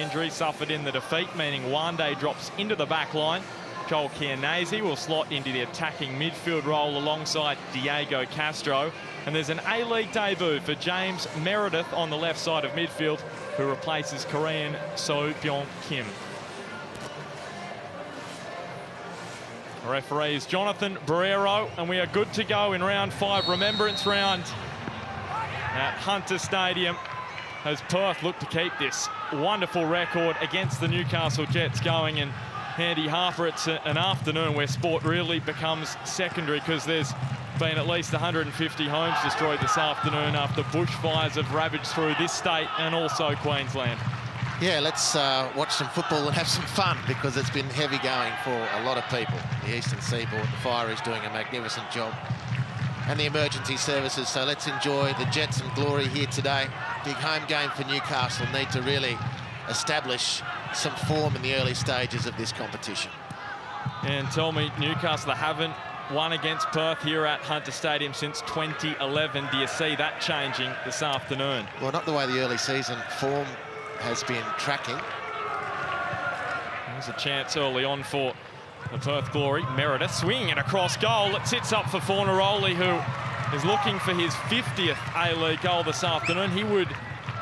injury suffered in the defeat, meaning Wande drops into the back line. Joel Chianese will slot into the attacking midfield role alongside Diego Castro. And there's an A-League debut for James Meredith on the left side of midfield, who replaces Korean So Byung Kim. Referee is Jonathan Barrero, and we are good to go in round 5, remembrance round at Hunter Stadium, as Perth look to keep this wonderful record against the Newcastle Jets going. And Andy Harper, it's an afternoon where sport really becomes secondary, because there's been at least 150 homes destroyed this afternoon after bushfires have ravaged through this state and also Queensland. Yeah, let's watch some football and have some fun, because it's been heavy going for a lot of people. The Eastern Seaboard, the Fire is doing a magnificent job, and the emergency services. So let's enjoy the Jets and glory here today. Big home game for Newcastle. Need to really establish some form in the early stages of this competition. And tell me, Newcastle, they haven't won against Perth here at Hunter Stadium since 2011. Do you see that changing this afternoon? Well, not the way the early season form has been tracking. There's a chance early on for the Perth Glory. Meredith swinging it across goal. It sits up for Fornaroli, who is looking for his 50th A-League goal this afternoon. He would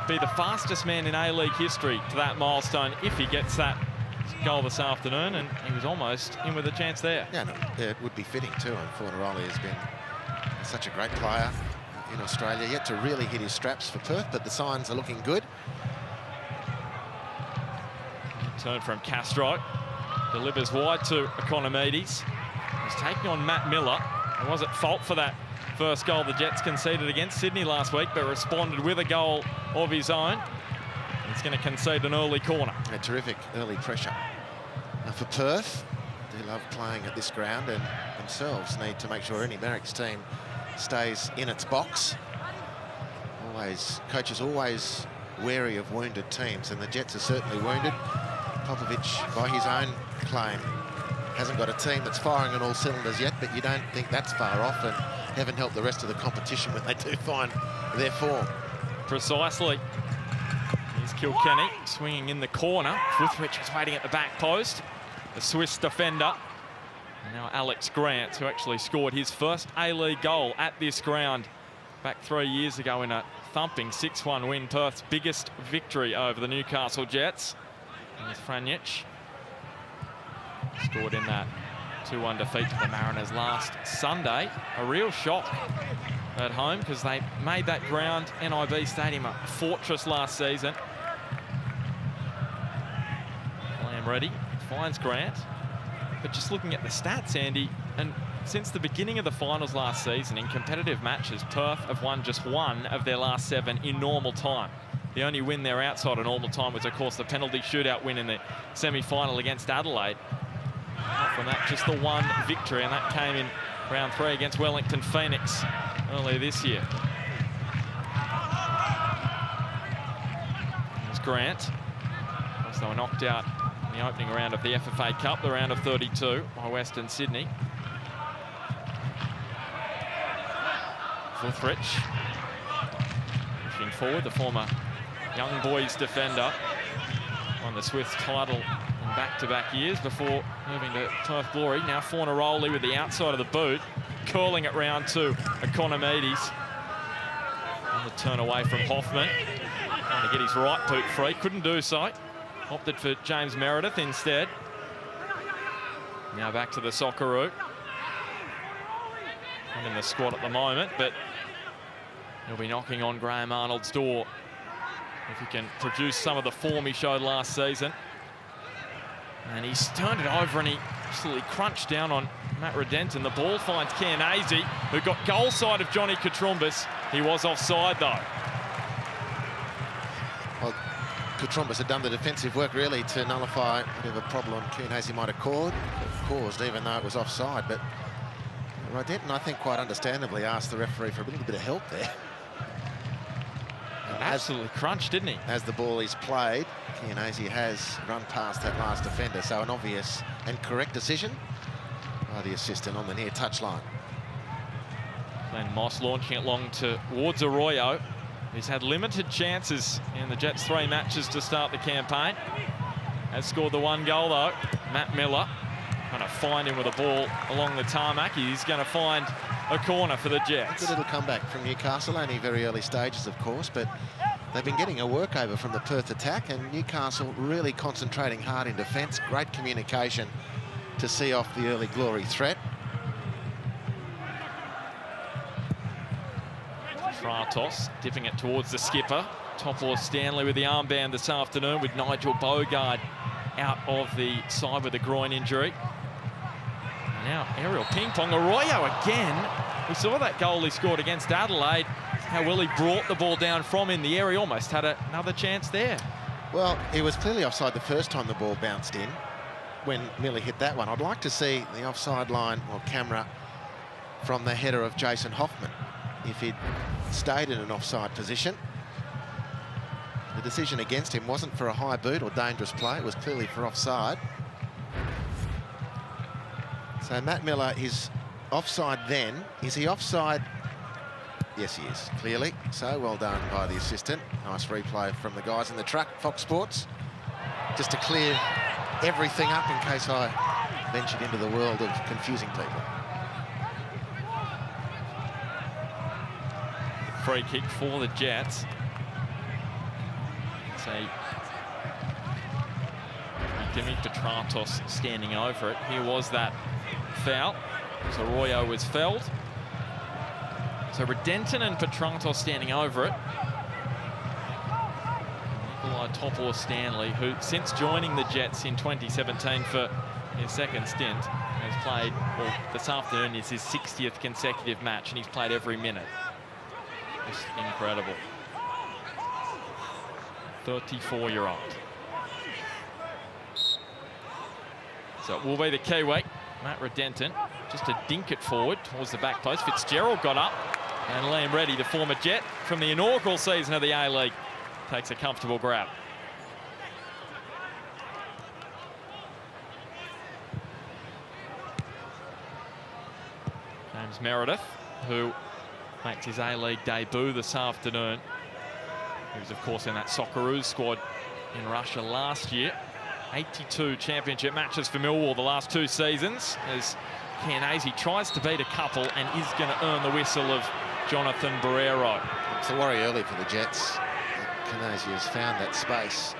be the fastest man in A-League history to that milestone if he gets that goal this afternoon, and he was almost in with a chance there. Yeah, no, it would be fitting too, and Fornaroli has been such a great player in Australia, yet to really hit his straps for Perth, but the signs are looking good. Turn from Castro, delivers wide to Economides. He's taking on Matt Miller. He was at fault for that first goal the Jets conceded against Sydney last week, but responded with a goal of his own. He's going to concede an early corner. A terrific early pressure for Perth. They love playing at this ground, and themselves need to make sure any Merrick's team stays in its box. Coach is always wary of wounded teams, and the Jets are certainly wounded. Popovic, by his own claim, hasn't got a team that's firing on all cylinders yet, but you don't think that's far off, and heaven help the rest of the competition when they do find their form. Precisely. Here's Kilkenny swinging in the corner. Futhridge is waiting at the back post. The Swiss defender. And now Alex Grant, who actually scored his first A-League goal at this ground back 3 years ago in a thumping 6-1 win, Perth's biggest victory over the Newcastle Jets. There's Franjic. Scored in that 2-1 defeat to the Mariners last Sunday. A real shock at home, because they made that ground, NIB Stadium, a fortress last season. Lamb ready, finds Grant. But just looking at the stats, Andy, and since the beginning of the finals last season, in competitive matches, Perth have won just 1 of their last 7 in normal time. The only win there outside of normal time was, of course, the penalty shootout win in the semi-final against Adelaide. Apart from that, just the 1 victory, and that came in round 3 against Wellington Phoenix earlier this year. There's Grant. As they were knocked out in the opening round of the FFA Cup, the round of 32, by Western Sydney. Futhridge pushing forward, the former Young Boys defender, won the Swiss title in back-to-back years before moving to Perth Glory. Now Fornaroli with the outside of the boot, curling it round to Economides. On the turn away from Hoffman, trying to get his right boot free, couldn't do so. Opted for James Meredith instead. Now back to the Socceroo. Not in the squad at the moment, but he'll be knocking on Graham Arnold's door if he can produce some of the form he showed last season. And he's turned it over, and he absolutely crunched down on Matt Redenton. The ball finds Chianese, who got goal side of Johnny Katrumbis. He was offside, though. Well, Katrumbis had done the defensive work, really, to nullify whatever problem Chianese might have caused, even though it was offside. But Redenton, I think, quite understandably asked the referee for a little bit of help there. Absolutely crunched, didn't he? As the ball is played, Chianese has run past that last defender, so an obvious and correct decision by the assistant on the near touchline. Glenn Moss launching it long towards Arroyo. He's had limited chances in the Jets' 3 matches to start the campaign. Has scored the 1 goal though. Matt Miller trying to find him with a ball along the tarmac. He's going to find a corner for the Jets. Good little comeback from Newcastle, only very early stages of course, but they've been getting a workover from the Perth attack, and Newcastle really concentrating hard in defence. Great communication to see off the early glory threat. Tratos dipping it towards the skipper. Topor-Stanley with the armband this afternoon, with Nigel Bogard out of the side with a groin injury. And now aerial ping-pong. Arroyo again. We saw that goal he scored against Adelaide. How well he brought the ball down from in the air. He almost had another chance there. Well, he was clearly offside the first time the ball bounced in when Miller hit that one. I'd like to see the offside line or camera from the header of Jason Hoffman if he'd stayed in an offside position. The decision against him wasn't for a high boot or dangerous play. It was clearly for offside. So Matt Miller is offside then. Is he offside? Yes, he is, clearly. So well done by the assistant. Nice replay from the guys in the truck, Fox Sports. Just to clear everything up in case I ventured into the world of confusing people. Free kick for the Jets. Say Dimi Petratos standing over it. Here was that foul. So Arroyo was felled. So Redenton and Petratos standing over it. Nikolai Topor-Stanley, who since joining the Jets in 2017 for his second stint, has played, well, this afternoon is his 60th consecutive match, and he's played every minute. Just incredible. 34-year-old. So it will be the Kiwi, Matt Redenton, just to dink it forward towards the back post. Fitzgerald got up, and Liam Reddy, the former Jet from the inaugural season of the A-League, takes a comfortable grab. James Meredith, who makes his A-League debut this afternoon. He was, of course, in that Socceroos squad in Russia last year. 82 championship matches for Millwall the last 2 seasons, as Chianese tries to beat a couple and is going to earn the whistle of Jonathan Barrero. It's a worry early for the Jets. Chianese has found that space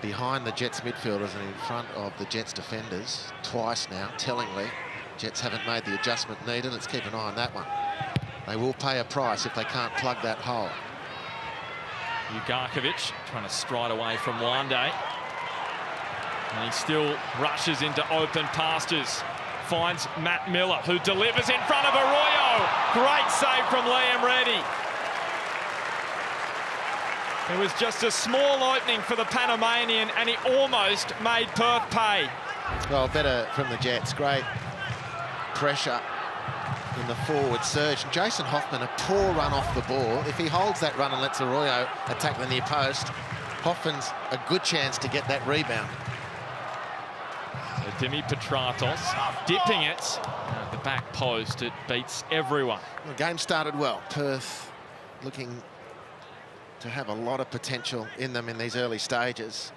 behind the Jets midfielders and in front of the Jets defenders twice now, tellingly. Jets haven't made the adjustment needed. Let's keep an eye on that one. They will pay a price if they can't plug that hole. Ugarkovic trying to stride away from Wande. And he still rushes into open pastures. Finds Matt Miller, who delivers in front of Arroyo. Great save from Liam Reddy. It was just a small opening for the Panamanian, and he almost made Perth pay. Well, better from the Jets. Great pressure in the forward surge. And Jason Hoffman, a poor run off the ball. If he holds that run and lets Arroyo attack the near post, Hoffman's a good chance to get that rebound. So Dimi Petratos dipping it at the back post. It beats everyone. The game started well. Perth looking to have a lot of potential in them in these early stages.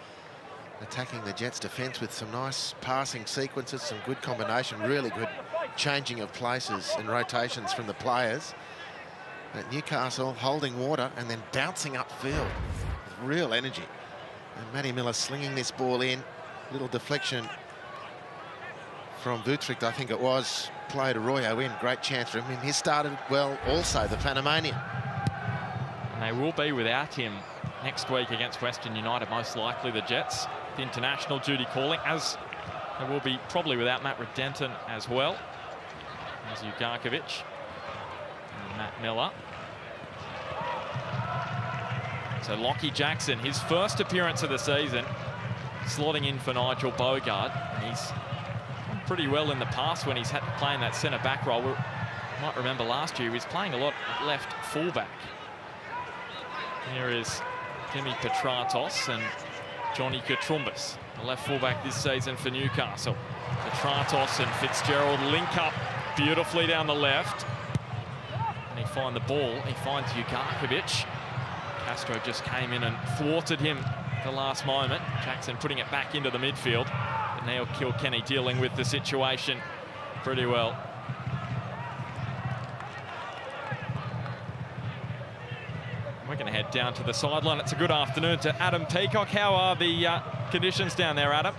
Attacking the Jets' defence with some nice passing sequences, some good combination, really good changing of places and rotations from the players. At Newcastle holding water and then bouncing upfield with real energy. And Matty Miller slinging this ball in. Little deflection from Vutricht, I think it was. Played Arroyo in. Great chance for him. And he started well also, the Panamanian. And they will be without him next week against Western United, most likely the Jets. The international duty calling, as they will be probably without Matt Redenton as well. There's Ugarkovic and Matt Miller. So Lockie Jackson, his first appearance of the season, slotting in for Nigel Bogard. And he's done pretty well in the past when he's had to play in that centre-back role. You might remember last year he was playing a lot at left fullback. Here is Dimi Petratos and Johnny Katrumbas, the left fullback this season for Newcastle. Petratos and Fitzgerald link up beautifully down the left. And he finds the ball. He finds Ugarkovic. Castro just came in and thwarted him at the last moment. Jackson putting it back into the midfield. But Neil Kilkenny dealing with the situation pretty well. We're going to head down to the sideline. It's a good afternoon to Adam Peacock. How are the conditions down there, Adam?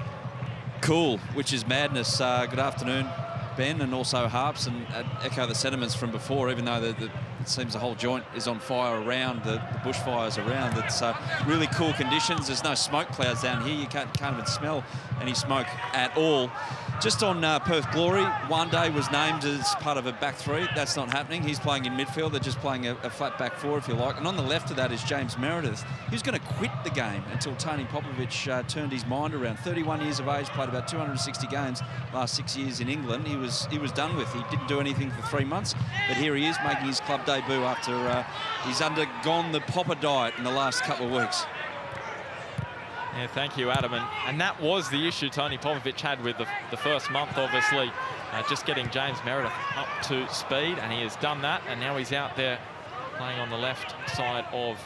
Cool, which is madness. Good afternoon, Ben, and also Harps, and echo the sentiments from before, even though it seems the whole joint is on fire around, the bushfires around. It's really cool conditions. There's no smoke clouds down here. You can't even smell any smoke at all. Just on Perth Glory, Wande was named as part of a back three. That's not happening. He's playing in midfield. They're just playing a flat back four, if you like. And on the left of that is James Meredith. He's going to quit the game until Tony Popovic turned his mind around. 31 years of age, played about 260 games last 6 years in England. He was done with. He didn't do anything for 3 months, but here he is making his club debut after he's undergone the Popper diet in the last couple of weeks. Yeah, thank you, Adam. And that was the issue Tony Popovic had with the first month, obviously, just getting James Meredith up to speed, and he has done that, and now he's out there playing on the left side of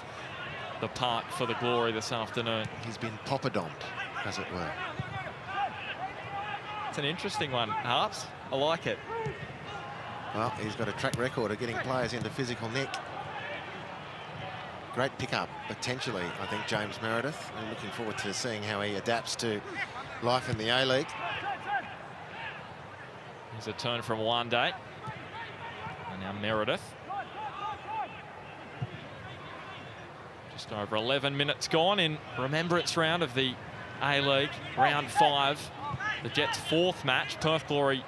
the park for the Glory this afternoon. He's been poppadomed, as it were. It's an interesting one, Harps. I like it. Well, he's got a track record of getting players into physical nick. Great pickup, potentially, I think, James Meredith. I'm looking forward to seeing how he adapts to life in the A-League. Here's a turn from Wande. And now Meredith. Just over 11 minutes gone in Remembrance round of the A-League, round 5. The Jets' 4th match. Perth Glory,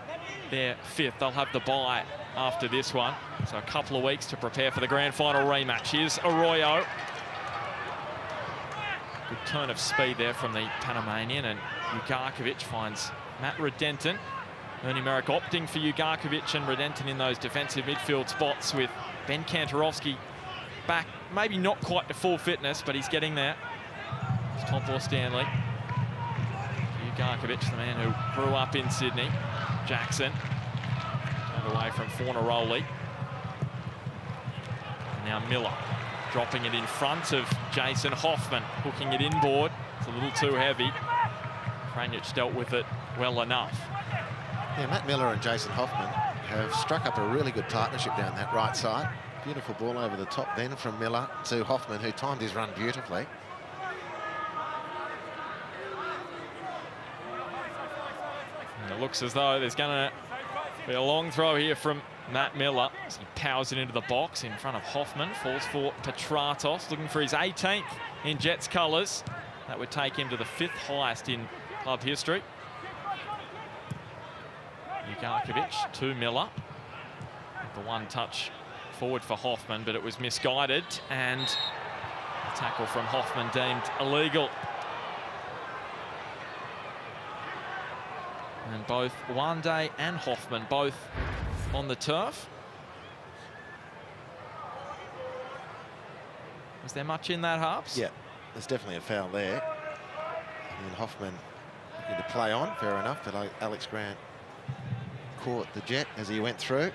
their 5th. They'll have the bye after this one. So a couple of weeks to prepare for the grand final rematch. Here's Arroyo. Good turn of speed there from the Panamanian, and Ugarkovic finds Matt Redenton. Ernie Merrick opting for Ugarkovic and Redenton in those defensive midfield spots, with Ben Kantarovski back, maybe not quite to full fitness, but he's getting there. It's Tompor Stanley. Ugarkovic, the man who grew up in Sydney. Jackson. Away from Fornaroli. Now Miller dropping it in front of Jason Hoffman, hooking it inboard. It's a little too heavy. Franjic dealt with it well enough. Yeah, Matt Miller and Jason Hoffman have struck up a really good partnership down that right side. Beautiful ball over the top then from Miller to Hoffman, who timed his run beautifully. And it looks as though there's going to be a long throw here from Matt Miller as he powers it into the box in front of Hoffman. Falls for Petratos, looking for his 18th in Jets colours. That would take him to the 5th highest in club history. Ugarkovic to Miller. The one touch forward for Hoffman, but it was misguided, and the tackle from Hoffman deemed illegal. And both Wande and Hoffman both on the turf. Was there much in that, Harps? Yeah, there's definitely a foul there. And Hoffman looking to play on, fair enough, but Alex Grant caught the Jet as he went through.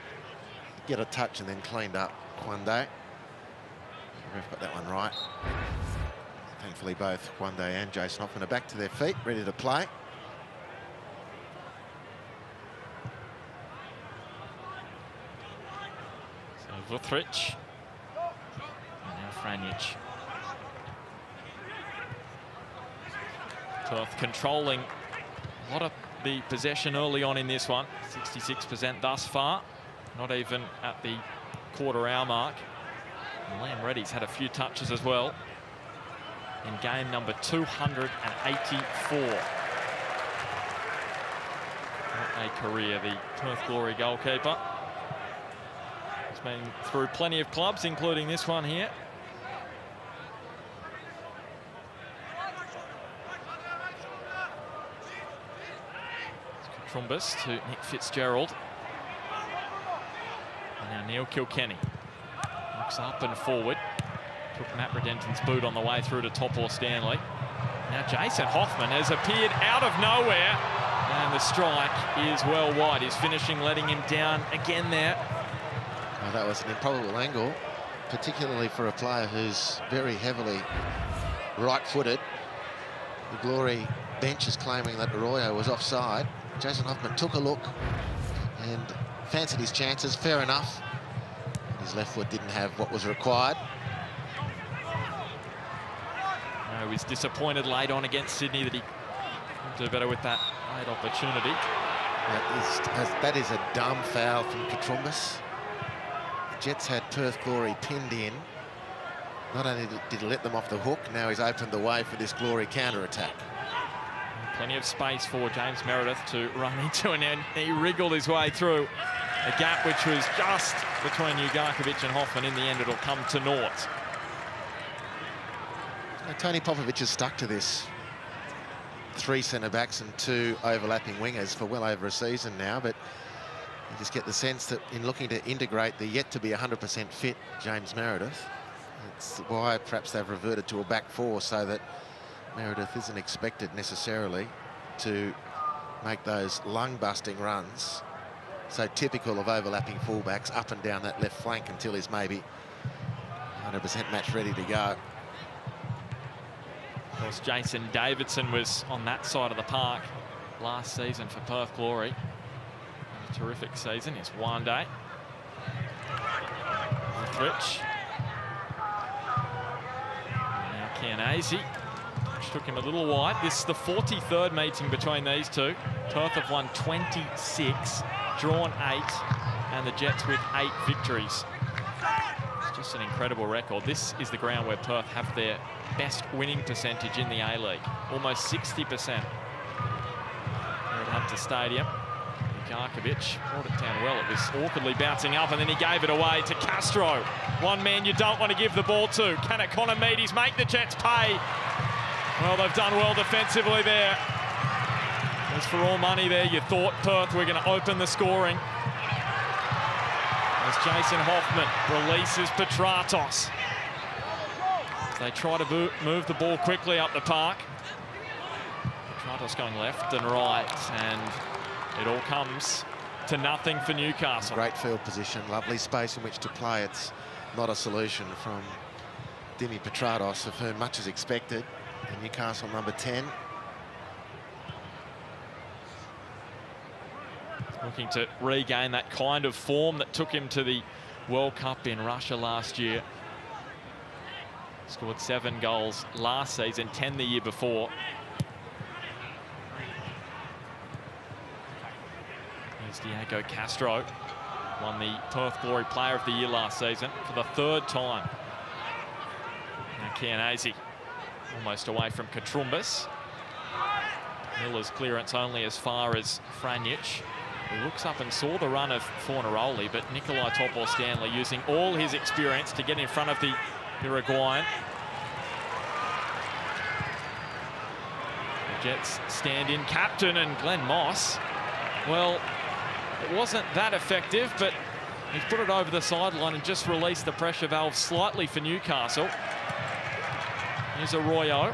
Get a touch and then cleaned up Wande. The ref got that one right. Thankfully, both Wande and Jason Hoffman are back to their feet, ready to play. Vutric. And now Franjic. Perth controlling a lot of the possession early on in this one. 66% thus far. Not even at the quarter-hour mark. And Liam Reddy's had a few touches as well in game number 284. What a career, the Perth Glory goalkeeper. He's been through plenty of clubs, including this one here. Trumbus to Nick Fitzgerald. And now Neil Kilkenny. Looks up and forward. Took Matt Redenton's boot on the way through to Tompor Stanley. Now Jason Hoffman has appeared out of nowhere. And the strike is well wide. His finishing letting him down again there. Oh, that was an improbable angle. particularly for a player who's very heavily right-footed. The Glory bench is claiming that Arroyo was offside. Jason Hoffman took a look and fancied his chances, fair enough. His left foot didn't have what was required. No, he was disappointed late on against Sydney that he didn't do better with that late opportunity. That is a dumb foul from Katrumbis. The Jets had Perth Glory pinned in. Not only did he let them off the hook, now he's opened the way for this Glory counter-attack. Plenty of space for James Meredith to run into, and then he wriggled his way through a gap which was just between Ugarkovic and Hoffman. In the end, it'll come to naught. Now, Tony Popovic has stuck to this 3 centre-backs and 2 overlapping wingers for well over a season now, but you just get the sense that in looking to integrate the yet-to-be 100% fit James Meredith, it's why perhaps they've reverted to a back 4 so that Meredith isn't expected necessarily to make those lung-busting runs, so typical of overlapping fullbacks up and down that left flank until he's maybe 100% match ready to go. Of course, Jason Davidson was on that side of the park last season for Perth Glory. A terrific season. His one day. Rich. Now Chianese, which took him a little wide. This is the 43rd meeting between these two. Perth have won 26, drawn 8, and the Jets with 8 victories. It's just an incredible record. This is the ground where Perth have their best winning percentage in the A-League, almost 60%. Here at Hunter Stadium, Ugarkovic brought it down well. It was awkwardly bouncing up, and then he gave it away to Castro. One man you don't want to give the ball to. Can Economides make the Jets pay? Well, they've done well defensively there. As for all money there, you thought Perth were going to open the scoring. As Jason Hoffman releases Petratos. They try to move the ball quickly up the park. Petratos going left and right, and it all comes to nothing for Newcastle. Great field position, lovely space in which to play. It's not a solution from Dimi Petratos, of whom much is expected. And Newcastle number 10. Looking to regain that kind of form that took him to the World Cup in Russia last year. Scored 7 goals last season, 10 the year before. Here's Diego Castro. Won the Perth Glory Player of the Year last season for the 3rd time. Now Chianese almost away from Katrumbis. Miller's clearance only as far as Franjic, who looks up and saw the run of Fornaroli, but Nikolai Topor-Stanley using all his experience to get in front of the Uruguayan. The Jets stand-in captain and Glenn Moss. Well, it wasn't that effective, but he's put it over the sideline and just released the pressure valve slightly for Newcastle. Here's Arroyo.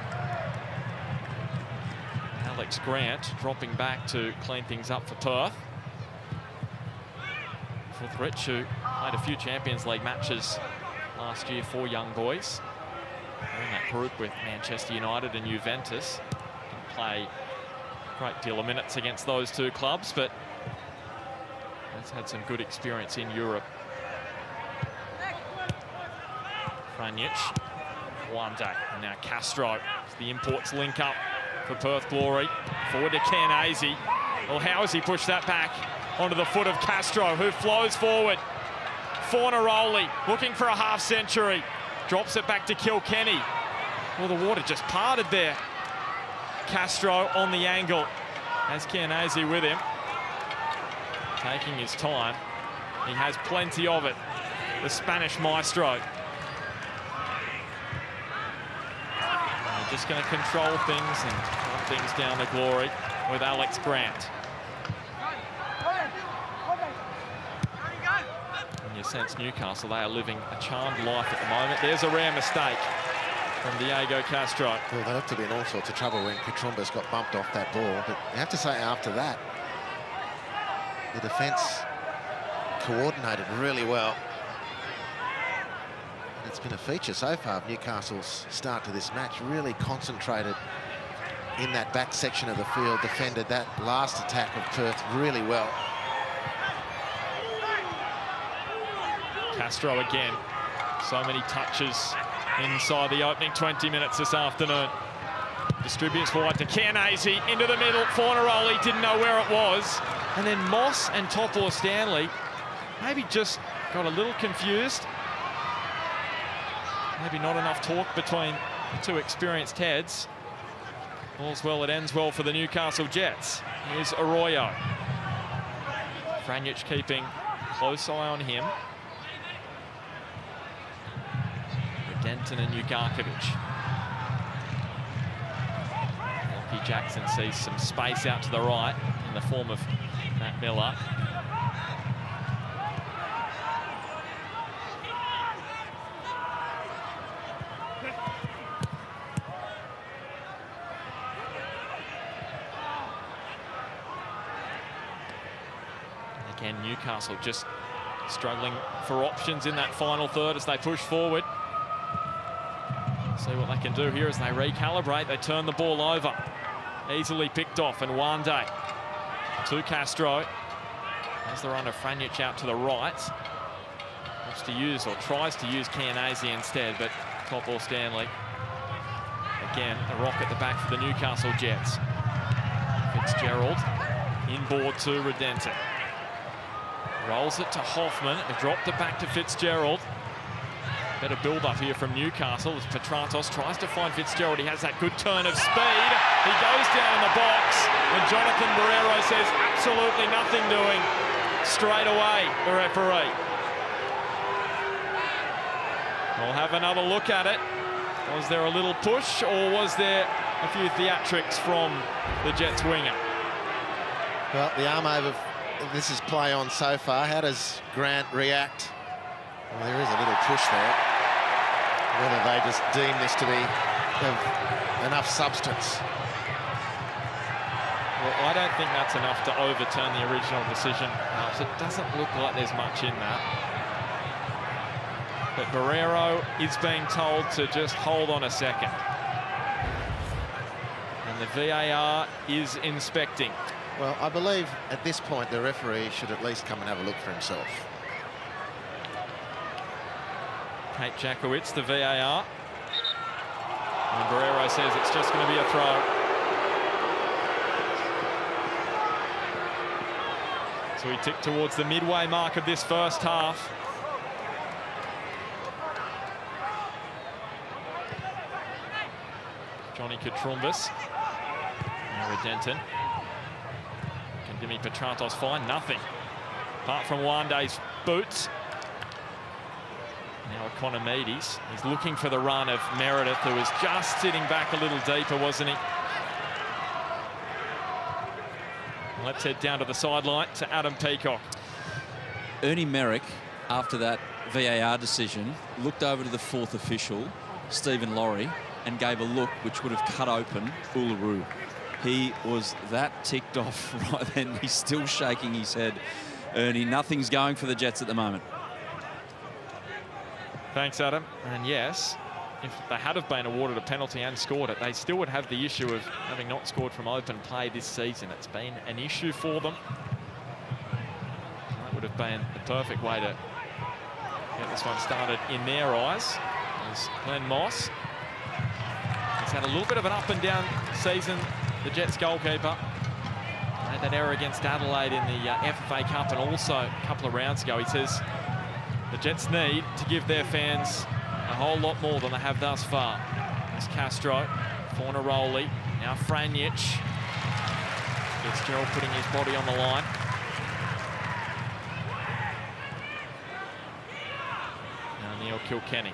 Alex Grant dropping back to clean things up for Perth. Fullrich, who played a few Champions League matches last year for young boys. They're in that group with Manchester United and Juventus. Didn't play a great deal of minutes against those 2 clubs, but has had some good experience in Europe. Franjic, one day. And now Castro. The imports link up for Perth Glory. Forward to Chianese. Well, how has he pushed that back onto the foot of Castro, who flows forward? Fornaroli looking for a half century. Drops it back to Kilkenny. Well, the water just parted there. Castro on the angle. Has Chianese with him. Taking his time. He has plenty of it. The Spanish maestro. They're just going to control things and run things down to Glory with Alex Grant. In your sense, Newcastle, they are living a charmed life at the moment. There's a rare mistake from Diego Castro. Well, they looked to be in all sorts of trouble when Katrumbis got bumped off that ball, but you have to say after that, the defence coordinated really well. it's been a feature so far of Newcastle's start to this match. Really concentrated in that back section of the field, defended that last attack of Perth really well. Castro again. So many touches inside the opening 20 minutes this afternoon. Distributes wide to Chianese, into the middle. Fornaroli didn't know where it was. And then Moss and Topor-Stanley maybe just got a little confused. Maybe not enough talk between the two experienced heads. All's well that ends well for the Newcastle Jets. Here's Arroyo. Franjic keeping close eye on him. Denton and Ugarkovic. Lockie Jackson sees some space out to the right in the form of Matt Miller. And again, Newcastle just struggling for options in that final third as they push forward. See what they can do here as they recalibrate. They turn the ball over. Easily picked off, and Wande to Castro. As the run of Franjic out to the right. Wants to use, or tries to use, Chianese instead, but Topor-Stanley. Again, a rock at the back for the Newcastle Jets. Fitzgerald inboard to Redemption. Rolls it to Hoffman. They dropped it back to Fitzgerald. Better build-up here from Newcastle as Petratos tries to find Fitzgerald. He has that good turn of speed. He goes down in the box, and Jonathan Barrero says absolutely nothing doing. Straight away, the referee. We'll have another look at it. Was there a little push, or was there a few theatrics from the Jets winger? Well, the arm over, this is play on so far. How does Grant react? Well, there is a little push there. Whether they just deem this to be of enough substance. Well, I don't think that's enough to overturn the original decision. It doesn't look like there's much in that. But Barrero is being told to just hold on a second. And the VAR is inspecting. Well, I believe at this point the referee should at least come and have a look for himself. Kate Jackowitz, the VAR. And Barrero says it's just going to be a throw. So we tick towards the midway mark of this first half. Johnny Katrumbis. Now Redenton. Can Dimi Petratos find nothing? Apart from Wande's boots. Now Economides, he's looking for the run of Meredith, who was just sitting back a little deeper, wasn't he? Let's head down to the sideline to Adam Peacock. Ernie Merrick, after that VAR decision, looked over to the fourth official, Stephen Laurie, and gave a look which would have cut open Uluru. He was that ticked off right then. He's still shaking his head. Ernie, nothing's going for the Jets at the moment. Thanks, Adam. And yes, if they had have been awarded a penalty and scored it, they still would have the issue of having not scored from open play this season. It's been an issue for them. That would have been the perfect way to get this one started in their eyes. As Glenn Moss has had a little bit of an up and down season, the Jets goalkeeper. Made that error against Adelaide in the FFA Cup, and also a couple of rounds ago. He says the Jets need to give their fans a whole lot more than they have thus far. There's Castro, Fornaroli, now Franjic. Fitzgerald putting his body on the line. Now Neil Kilkenny.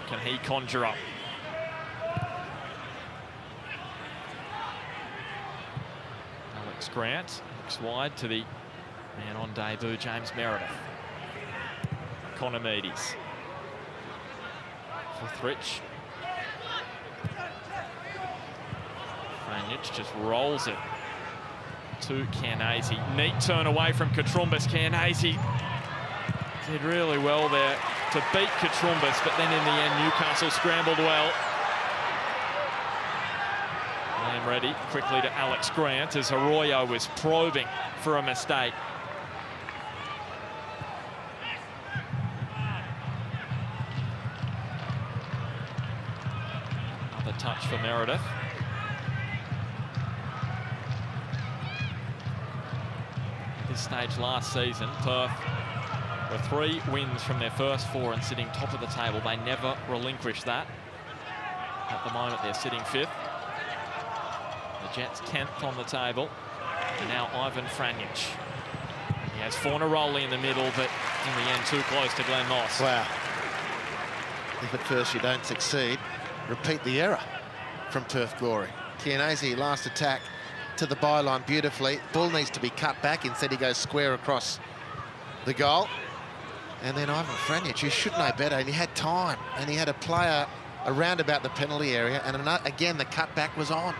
Can he conjure up? Alex Grant looks wide to the man on debut, James Meredith. Economides. Forthrich. Franjic just rolls it to Chianese. Neat turn away from Katrumbis. Chianese did really well there to to beat Katrumbis, but then in the end, Newcastle scrambled well. Liam Reddy quickly to Alex Grant as Arroyo was probing for a mistake. Another touch for Meredith. At this stage last season, Perth were 3 wins from their first 4 and sitting top of the table. They never relinquished that. At the moment, they're sitting 5th. The Jets 10th on the table. And now Ivan Franjic. He has Fornaroli in the middle, but in the end too close to Glenn Moss. Wow. If at first you don't succeed, repeat the error from Perth Glory. Chianese last attack to the byline beautifully. Ball needs to be cut back. Instead he goes square across the goal. And then Ivan Franjic, you should know better, and he had time. And he had a player around about the penalty area, and again the cutback was on.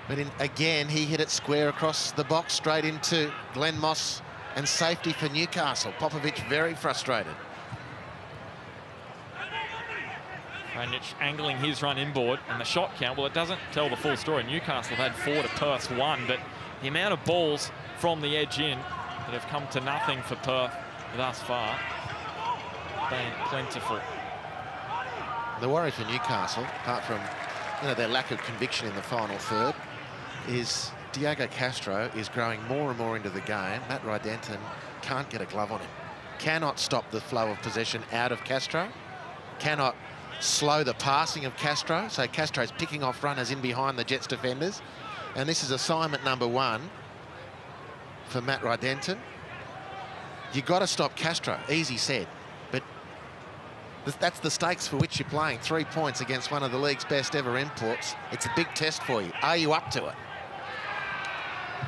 But again, he hit it square across the box, straight into Glenn Moss, and safety for Newcastle. Popovic very frustrated. Franjic angling his run inboard, and the shot count, well, it doesn't tell the full story. Newcastle have had 4 to Perth's 1, but the amount of balls from the edge in that have come to nothing for Perth thus far been plentiful. The worry for Newcastle, apart from their lack of conviction in the final third, is Diego Castro is growing more and more into the game. Matt Rydenton can't get a glove on him. Cannot stop the flow of possession out of Castro. Cannot slow the passing of Castro. So Castro's picking off runners in behind the Jets defenders. And this is assignment number 1 for Matt Rydenton. You've got to stop Castro, easy said. But that's the stakes for which you're playing. 3 points against one of the league's best ever imports. It's a big test for you. Are you up to it?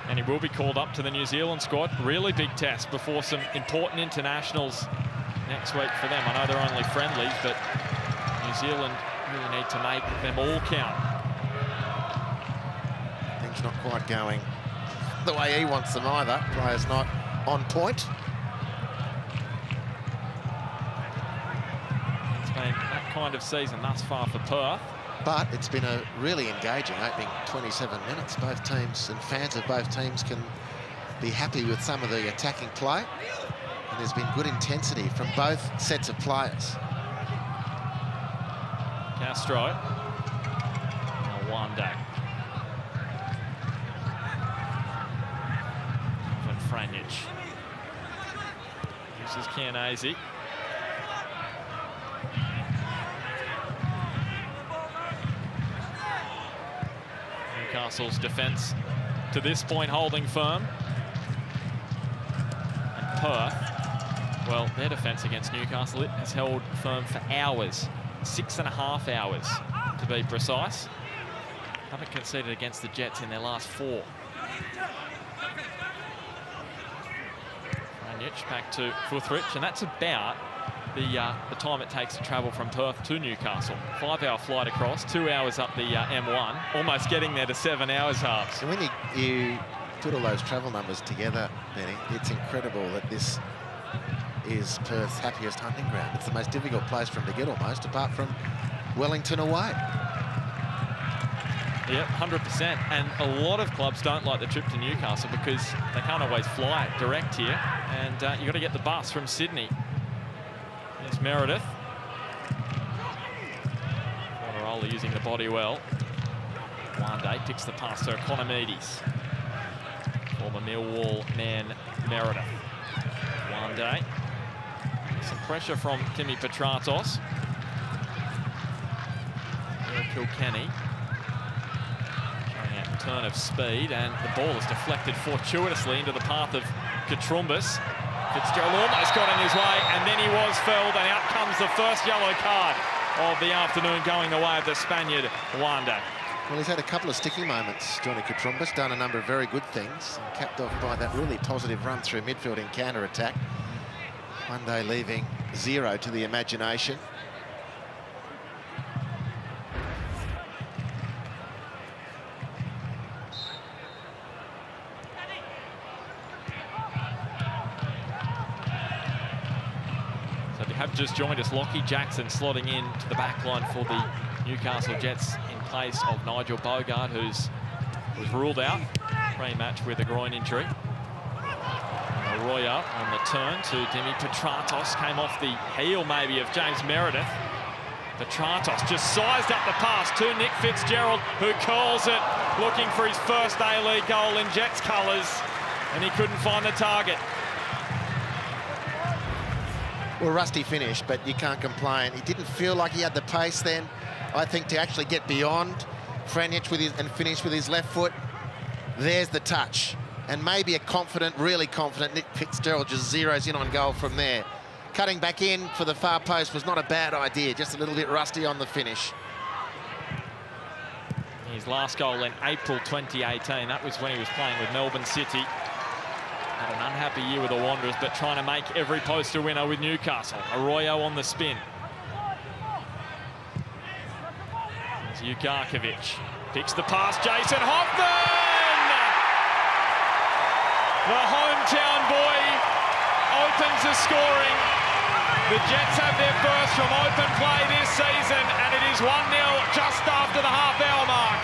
And he will be called up to the New Zealand squad. Really big test before some important internationals next week for them. I know they're only friendlies, but New Zealand really need to make them all count. Things not quite going the way he wants them either. Players not on point. It's been that kind of season thus far for Perth. But it's been a really engaging opening 27 minutes. Both teams and fans of both teams can be happy with some of the attacking play. And there's been good intensity from both sets of players. Castro. Wanda. Ivan Franjic. This is Chianese. Newcastle's defence to this point holding firm. And Perth, well, their defence against Newcastle, it has held firm for hours. 6.5 hours to be precise. Haven't conceded against the Jets in their last 4. Franjic back to Futhridge, and that's about the time it takes to travel from Perth to Newcastle. 5-hour flight across, 2 hours up the M1, almost getting there to 7 hours halves. And when you put all those travel numbers together, Benny, it's incredible that this is Perth's happiest hunting ground. It's the most difficult place for them to get almost, apart from Wellington away. Yep, 100%. And a lot of clubs don't like the trip to Newcastle because they can't always fly direct here. And you've got to get the bus from Sydney. There's Meredith. Fornaroli using the body well. Wande picks the pass to Economides. Former Millwall man Meredith. Wande. Some pressure from Timmy Petratos. Kilkenny. Showing a turn of speed, and the ball is deflected fortuitously into the path of Katrumbis. Fitzgerald almost got in his way, and then he was felled, and out comes the first yellow card of the afternoon, going the way of the Spaniard, Wande. Well, he's had a couple of sticky moments, Johnny Katrumbis, done a number of very good things, and capped off by that really positive run through midfield in counter-attack. Wande leaving 0 to the imagination. So the have just joined us, Lockie Jackson slotting in to the back line for the Newcastle Jets in place of Nigel Bogart, who was ruled out pre-match with a groin injury. Arroyo on the turn to Demi Petratos, came off the heel maybe of James Meredith. Petratos just sized up the pass to Nick Fitzgerald, who curls it, looking for his first A-League goal in Jets colours, and he couldn't find the target. Well, rusty finish, but you can't complain. He didn't feel like he had the pace then, I think, to actually get beyond Franjic and finish with his left foot. There's the touch. And maybe a confident, really confident Nick Fitzgerald just zeroes in on goal from there. Cutting back in for the far post was not a bad idea, just a little bit rusty on the finish. His last goal in April 2018, that was when he was playing with Melbourne City. Had an unhappy year with the Wanderers, but trying to make every post a winner with Newcastle. Arroyo on the spin. There's Ugarkovic. Picks the pass, Jason Hoffman! The hometown boy opens the scoring. The Jets have their first from open play this season, and it is 1-0 just after the half-hour mark.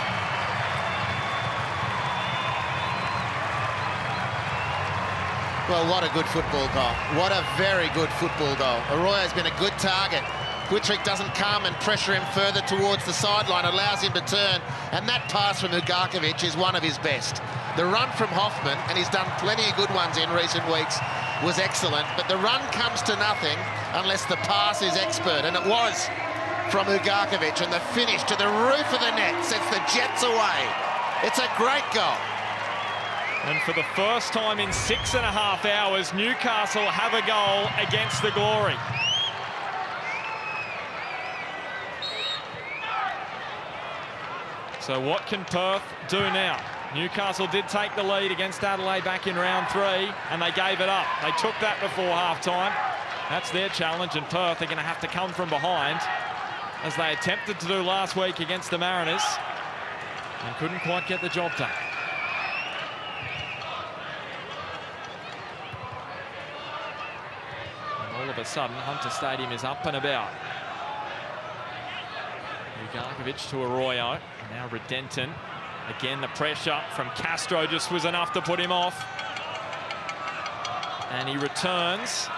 Well, what a good football goal. What a very good football goal. Arroyo's been a good target. Gwittrick doesn't come and pressure him further towards the sideline, allows him to turn, and that pass from Ugarkovic is one of his best. The run from Hoffman, and he's done plenty of good ones in recent weeks, was excellent, but the run comes to nothing unless the pass is expert, and it was from Ugarkovic, and the finish to the roof of the net sets the Jets away. It's a great goal. And for the first time in 6.5 hours, Newcastle have a goal against the Glory. So what can Perth do now? Newcastle did take the lead against Adelaide back in round 3, and they gave it up. They took that before half-time. That's their challenge, and Perth are going to have to come from behind, as they attempted to do last week against the Mariners and couldn't quite get the job done. And all of a sudden, Hunter Stadium is up and about. Ugarkovic to Arroyo, now Redenton. Again, the pressure from Castro just was enough to put him off. And he returns.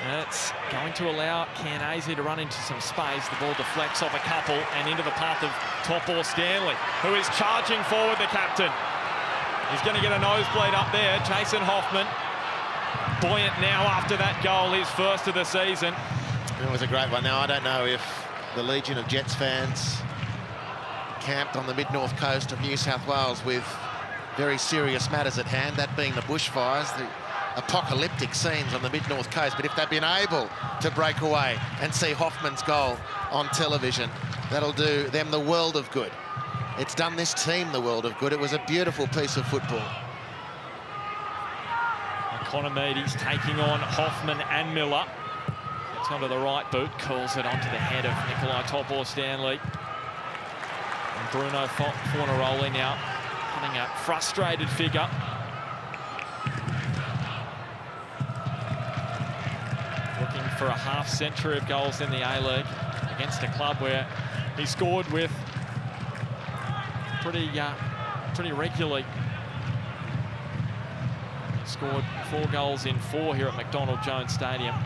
And it's going to allow Cairnese to run into some space. The ball deflects off a couple and into the path of Topor Stanley, who is charging forward, the captain. He's going to get a nosebleed up there. Jason Hoffman, buoyant now after that goal, his first of the season. It was a great one. Now, I don't know if the legion of Jets fans camped on the mid-north coast of New South Wales with very serious matters at hand, that being the bushfires, the apocalyptic scenes on the mid-north coast. But if they've been able to break away and see Hoffman's goal on television, that'll do them the world of good. It's done this team the world of good. It was a beautiful piece of football. Economides taking on Hoffman and Miller. Gets onto the right boot, curls it onto the head of Nikolai Topor Stanley. And Bruno Fornaroli now putting a frustrated figure. Looking for a half-century of goals in the A-League against a club where he scored with pretty regularly. He scored 4 goals in 4 here at McDonald Jones Stadium.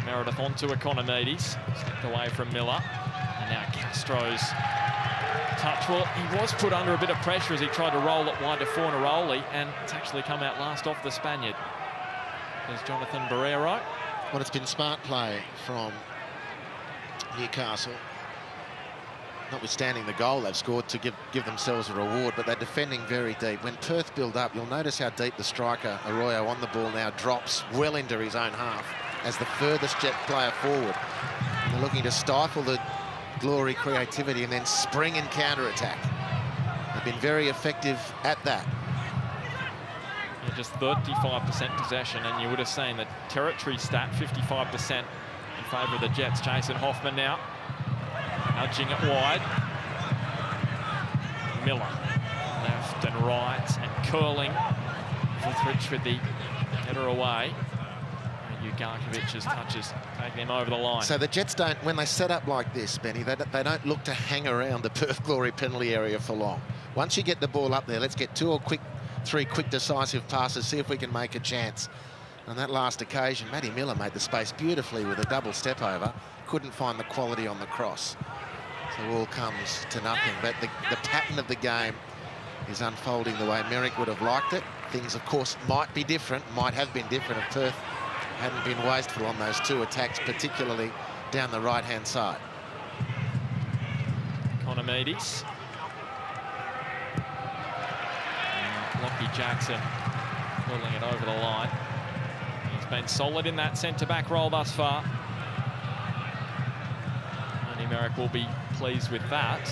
Meredith onto Economides, stepped away from Miller, and now Castro's touch. Well, he was put under a bit of pressure as he tried to roll it wide to Fornaroli, and it's actually come out last off the Spaniard. There's Jonathan Barrero. Well, it's been smart play from Newcastle, notwithstanding the goal they've scored to give themselves a reward, but they're defending very deep. When Perth build up, you'll notice how deep the striker, Arroyo, on the ball now drops well into his own half as the furthest Jet player forward. And they're looking to stifle the Glory creativity and then spring and counter-attack. They've been very effective at that. Yeah, just 35% possession, and you would have seen the territory stat, 55% in favour of the Jets. Jason Hoffman now, nudging it wide. Miller, left and right, and curling Withridge with the header away. Ugarkovic's touches taking him over the line. So the Jets don't, when they set up like this, Benny, they don't look to hang around the Perth Glory penalty area for long. Once you get the ball up there, let's get three quick decisive passes, see if we can make a chance. On that last occasion, Matty Miller made the space beautifully with a double step over. Couldn't find the quality on the cross. So all comes to nothing. But the pattern of the game is unfolding the way Merrick would have liked it. Things, of course, might be different, might have been different if Perth hadn't been wasteful on those two attacks, particularly down the right-hand side. Economides. Lockie Jackson pulling it over the line. He's been solid in that centre-back role thus far. Tony Merrick will be pleased with that.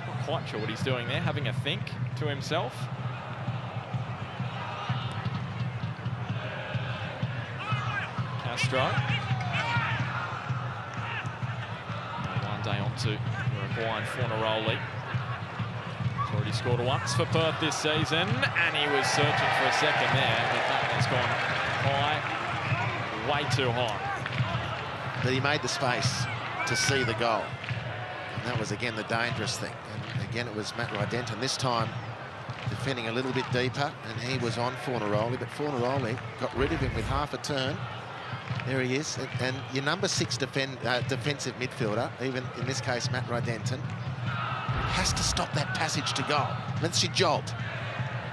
Not quite sure what he's doing there, having a think to himself. Castro. One day on to Uruguay and Fornaroli. He's already scored once for Perth this season, and he was searching for a second there, but that has gone high, way too high. But he made the space to see the goal. And that was, again, the dangerous thing. And again, it was Matt Rydenton, this time defending a little bit deeper, and he was on Fornaroli, but Fornaroli got rid of him with half a turn. There he is, and your number 6 defensive midfielder, even in this case Matt Rydenton, has to stop that passage to goal. That's your job.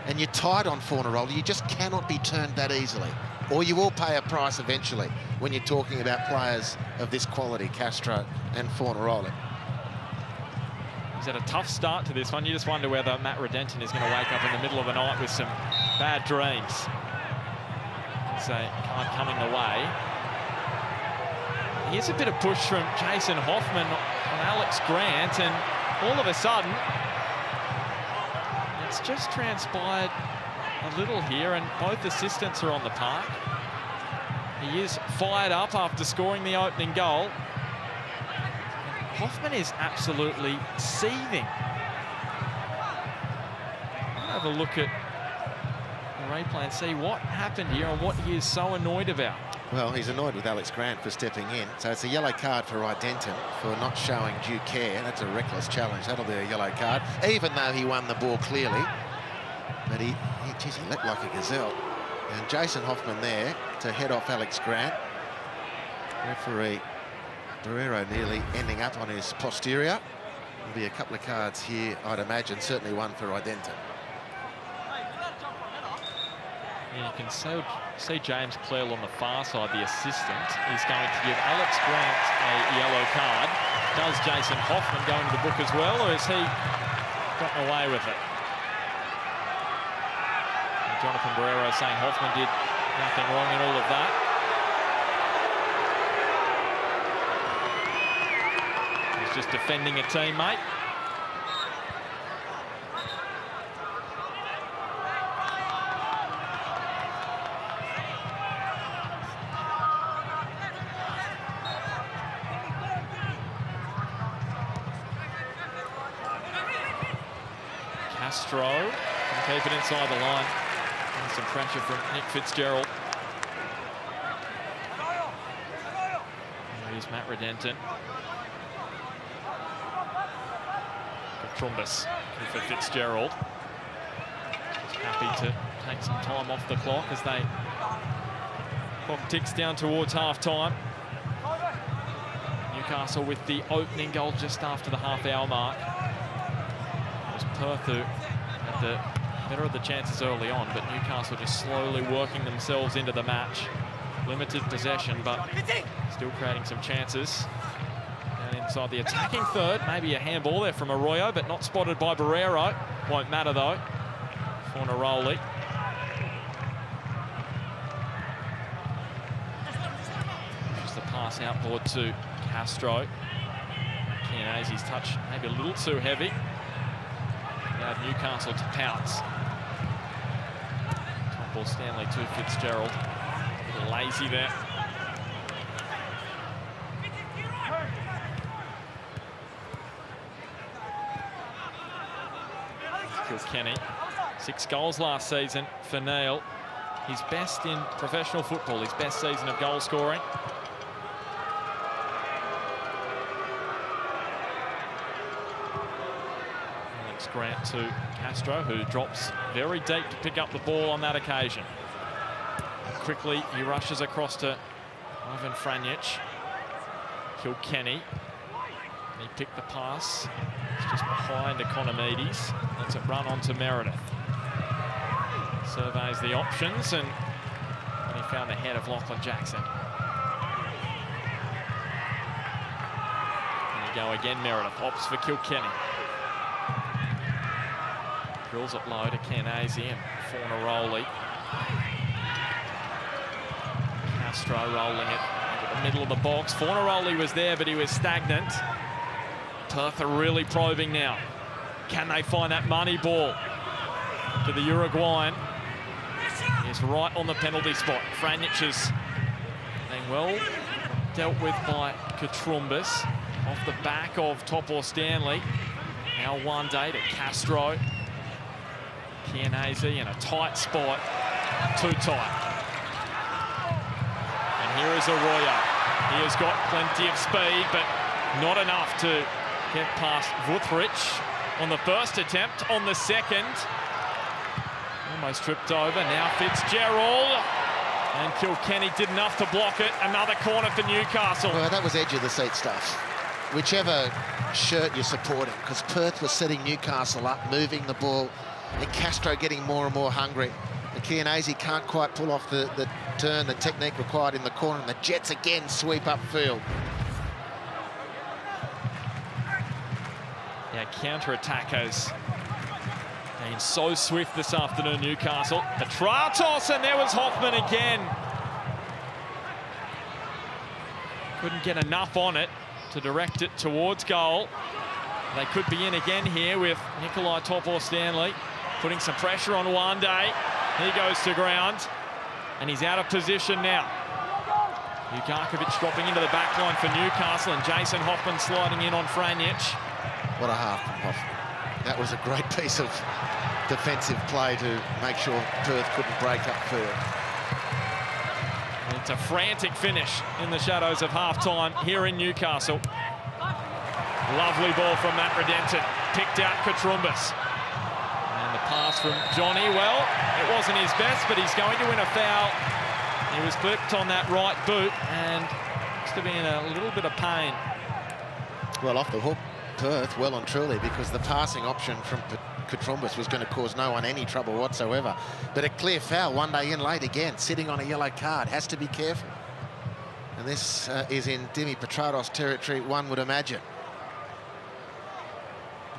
And you're tight on Fornaroli, you just cannot be turned that easily. Or you will pay a price eventually when you're talking about players of this quality, Castro and Fornaroli. He's had a tough start to this one. You just wonder whether Matt Rydenton is going to wake up in the middle of the night with some bad dreams. So can't coming away. Here's a bit of push from Jason Hoffman on Alex Grant, and all of a sudden it's just transpired a little here, and both assistants are on the park. He is fired up after scoring the opening goal. Hoffman is absolutely seething. I'll have a look at the replay and see what happened here and what he is so annoyed about. Well, he's annoyed with Alex Grant for stepping in. So it's a yellow card for Rydenton for not showing due care. That's a reckless challenge. That'll be a yellow card, even though he won the ball clearly. But he leapt like a gazelle. And Jason Hoffman there to head off Alex Grant. Referee Barrero nearly ending up on his posterior. There'll be a couple of cards here, I'd imagine, certainly one for Rydenton. Yeah, you can see James Clell on the far side, the assistant, is going to give Alex Grant a yellow card. Does Jason Hoffman go into the book as well, or has he gotten away with it? And Jonathan Barrero saying Hoffman did nothing wrong in all of that. He's just defending a teammate. Castro can keep it inside the line. And some pressure from Nick Fitzgerald. Here's Matt Rydenton. Trumbus for Fitzgerald. Happy to take some time off the clock as they clock ticks down towards half-time. Newcastle with the opening goal just after the half-hour mark. It was Perth who had the better of the chances early on, but Newcastle just slowly working themselves into the match. Limited possession, but still creating some chances. Down inside the attacking third, maybe a handball there from Arroyo, but not spotted by Barrero. Won't matter though. Fornaroli. Just the pass outboard to Castro. Chianese's touch maybe a little too heavy. Now Newcastle to Pounce. Top ball Stanley to Fitzgerald. A little lazy there. Kilkenny 6 goals last season for Neil. His best in professional football, his best season of goal scoring. Alex Grant to Castro, who drops very deep to pick up the ball on that occasion. Quickly, he rushes across to Ivan Franjic. Kilkenny. He picked the pass. It's just behind Economides. Lets it run on to Meredith. Surveys the options, and he found the head of Lachlan Jackson. There you go again, Meredith. Opts for Kilkenny. Drills it low to Chianese and Fornaroli. Castro rolling it into the middle of the box. Fornaroli was there, but he was stagnant. Perth are really probing now. Can they find that money ball to the Uruguayan? He's right on the penalty spot. Franjic is being well dealt with by Katrumbis. Off the back of Topo Stanley. Now one day to Castro. Chianese in a tight spot. Too tight. And here is Arroyo. He has got plenty of speed, but not enough to get past Vuthric on the first attempt. On the second, almost tripped over. Now Fitzgerald, and Kilkenny did enough to block it. Another corner for Newcastle. Well, that was edge of the seat stuff. Whichever shirt you're supporting, because Perth was setting Newcastle up, moving the ball, and Castro getting more and more hungry. The Chianese can't quite pull off the turn, the technique required in the corner, and the Jets again sweep upfield. Yeah, counter-attackers. Been so swift this afternoon, Newcastle. Petratos, and there was Hoffman again. Couldn't get enough on it to direct it towards goal. They could be in again here with Nikolai Topo-Stanley putting some pressure on Wande. He goes to ground, and he's out of position now. Ugarkovic dropping into the back line for Newcastle, and Jason Hoffman sliding in on Franjic. What a half from Hoffman. That was a great piece of defensive play to make sure Perth couldn't break upfield. It's a frantic finish in the shadows of half-time here in Newcastle. Lovely ball from Matt Redenton. Picked out Katrumbis. And the pass from Johnny, well, it wasn't his best, but he's going to win a foul. He was clipped on that right boot and looks to be in a little bit of pain. Well, off the hook, Perth, well and truly, because the passing option from Katrumbis was going to cause no one any trouble whatsoever. But a clear foul, one day in late again, sitting on a yellow card, has to be careful. And this is in Dimi Petratos territory, one would imagine.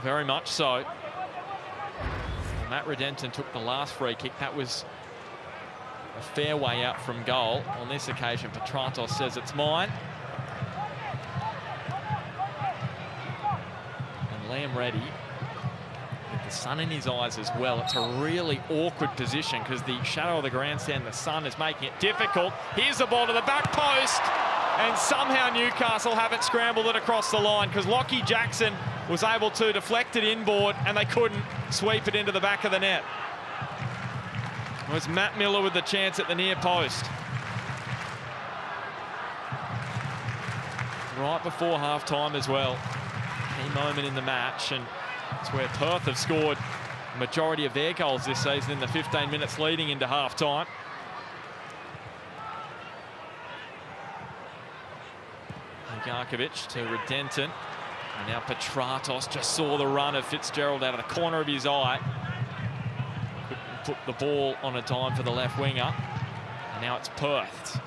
Very much so. Matt Redenton took the last free kick. That was a fair way out from goal. On this occasion, Petratos says it's mine. And Liam Reddy, with the sun in his eyes as well, it's a really awkward position because the shadow of the grandstand, the sun, is making it difficult. Here's the ball to the back post, and somehow Newcastle haven't scrambled it across the line because Lachie Jackson was able to deflect it inboard and they couldn't sweep it into the back of the net. It was Matt Miller with the chance at the near post. Right before half-time as well. Key moment in the match, and it's where Perth have scored the majority of their goals this season in the 15 minutes leading into half-time. Ugarkovic to Redenton. And now Petratos just saw the run of Fitzgerald out of the corner of his eye. Couldn't put the ball on a dime for the left winger. And now it's Perth.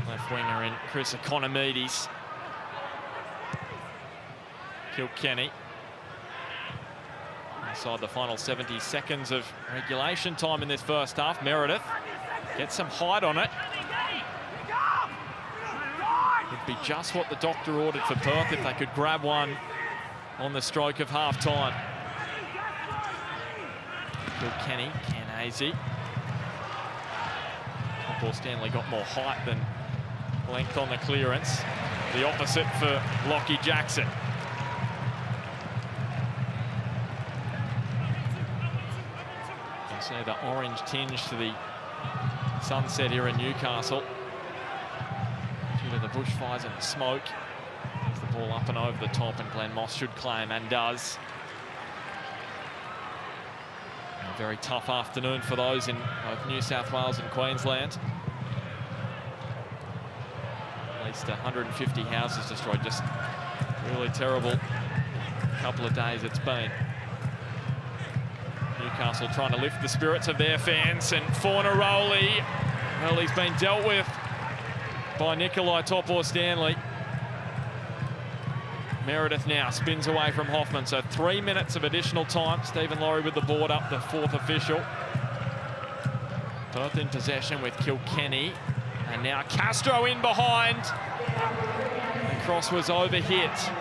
Left winger in Chris Economides. Kilkenny. Inside the final 70 seconds of regulation time in this first half. Meredith gets some height on it. Would be just what the doctor ordered for Perth if they could grab one on the stroke of half-time. Kilkenny, Chianese. Paul Stanley got more height than length on the clearance. The opposite for Lachie Jackson. See the orange tinge to the sunset here in Newcastle due to the bushfires and the smoke. There's the ball up and over the top, and Glenn Moss should claim, and does. A very tough afternoon for those in both New South Wales and Queensland. At least 150 houses destroyed. Just really terrible couple of days it's been. Newcastle trying to lift the spirits of their fans, and Fornaroli, well, he's been dealt with by Nikolai Topor-Stanley. Meredith now spins away from Hoffman, so 3 minutes of additional time. Stephen Laurie with the board up, the fourth official. Perth in possession with Kilkenny, and now Castro in behind. The cross was overhit.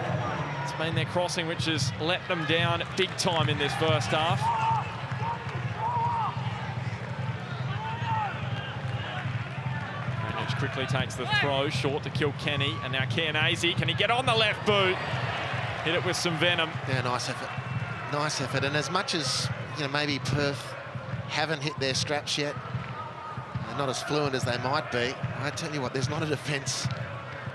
It's been their crossing which has let them down big time in this first half. Greenwich quickly takes the throw, short to Kilkenny, and now Chianese. Can he get on the left boot? Hit it with some venom. Yeah, nice effort. Nice effort. And as much as, you know, maybe Perth haven't hit their straps yet, they're not as fluent as they might be, I tell you what, there's not a defence,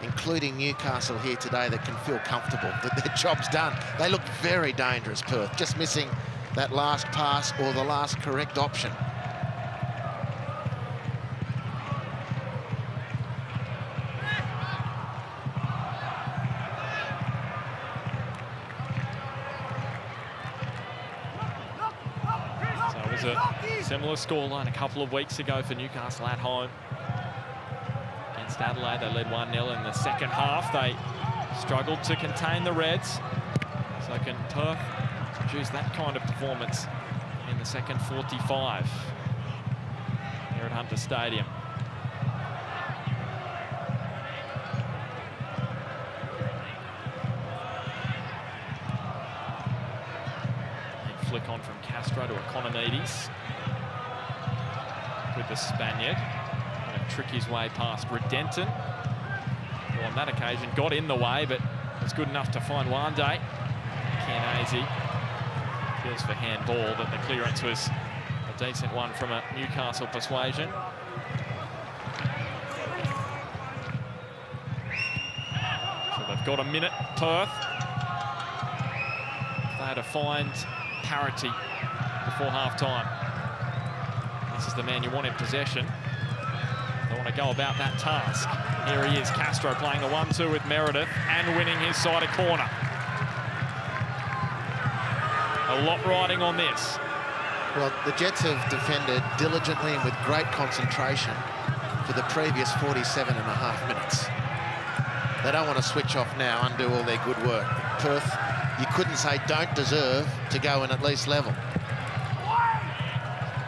including Newcastle here today, that can feel comfortable that their job's done. They look very dangerous, Perth, just missing that last pass or the last correct option. A similar scoreline a couple of weeks ago for Newcastle at home against Adelaide. They led 1-0 in the second half. They struggled to contain the Reds. So can Perth produce that kind of performance in the second 45 here at Hunter Stadium? Flick on from Castro to Economides with the Spaniard. Going to trick his way past Redenton, who on that occasion got in the way, but was good enough to find Wande. Chianese feels for handball, but the clearance was a decent one from a Newcastle persuasion. So they've got a minute, Perth. They had to find parity before half-time. This is the man you want in possession. They want to go about that task. Here he is, Castro playing a 1-2 with Meredith and winning his side a corner. A lot riding on this. Well, the Jets have defended diligently and with great concentration for the previous 47.5 minutes. They don't want to switch off now, undo all their good work. Perth, you couldn't say don't deserve to go in at least level.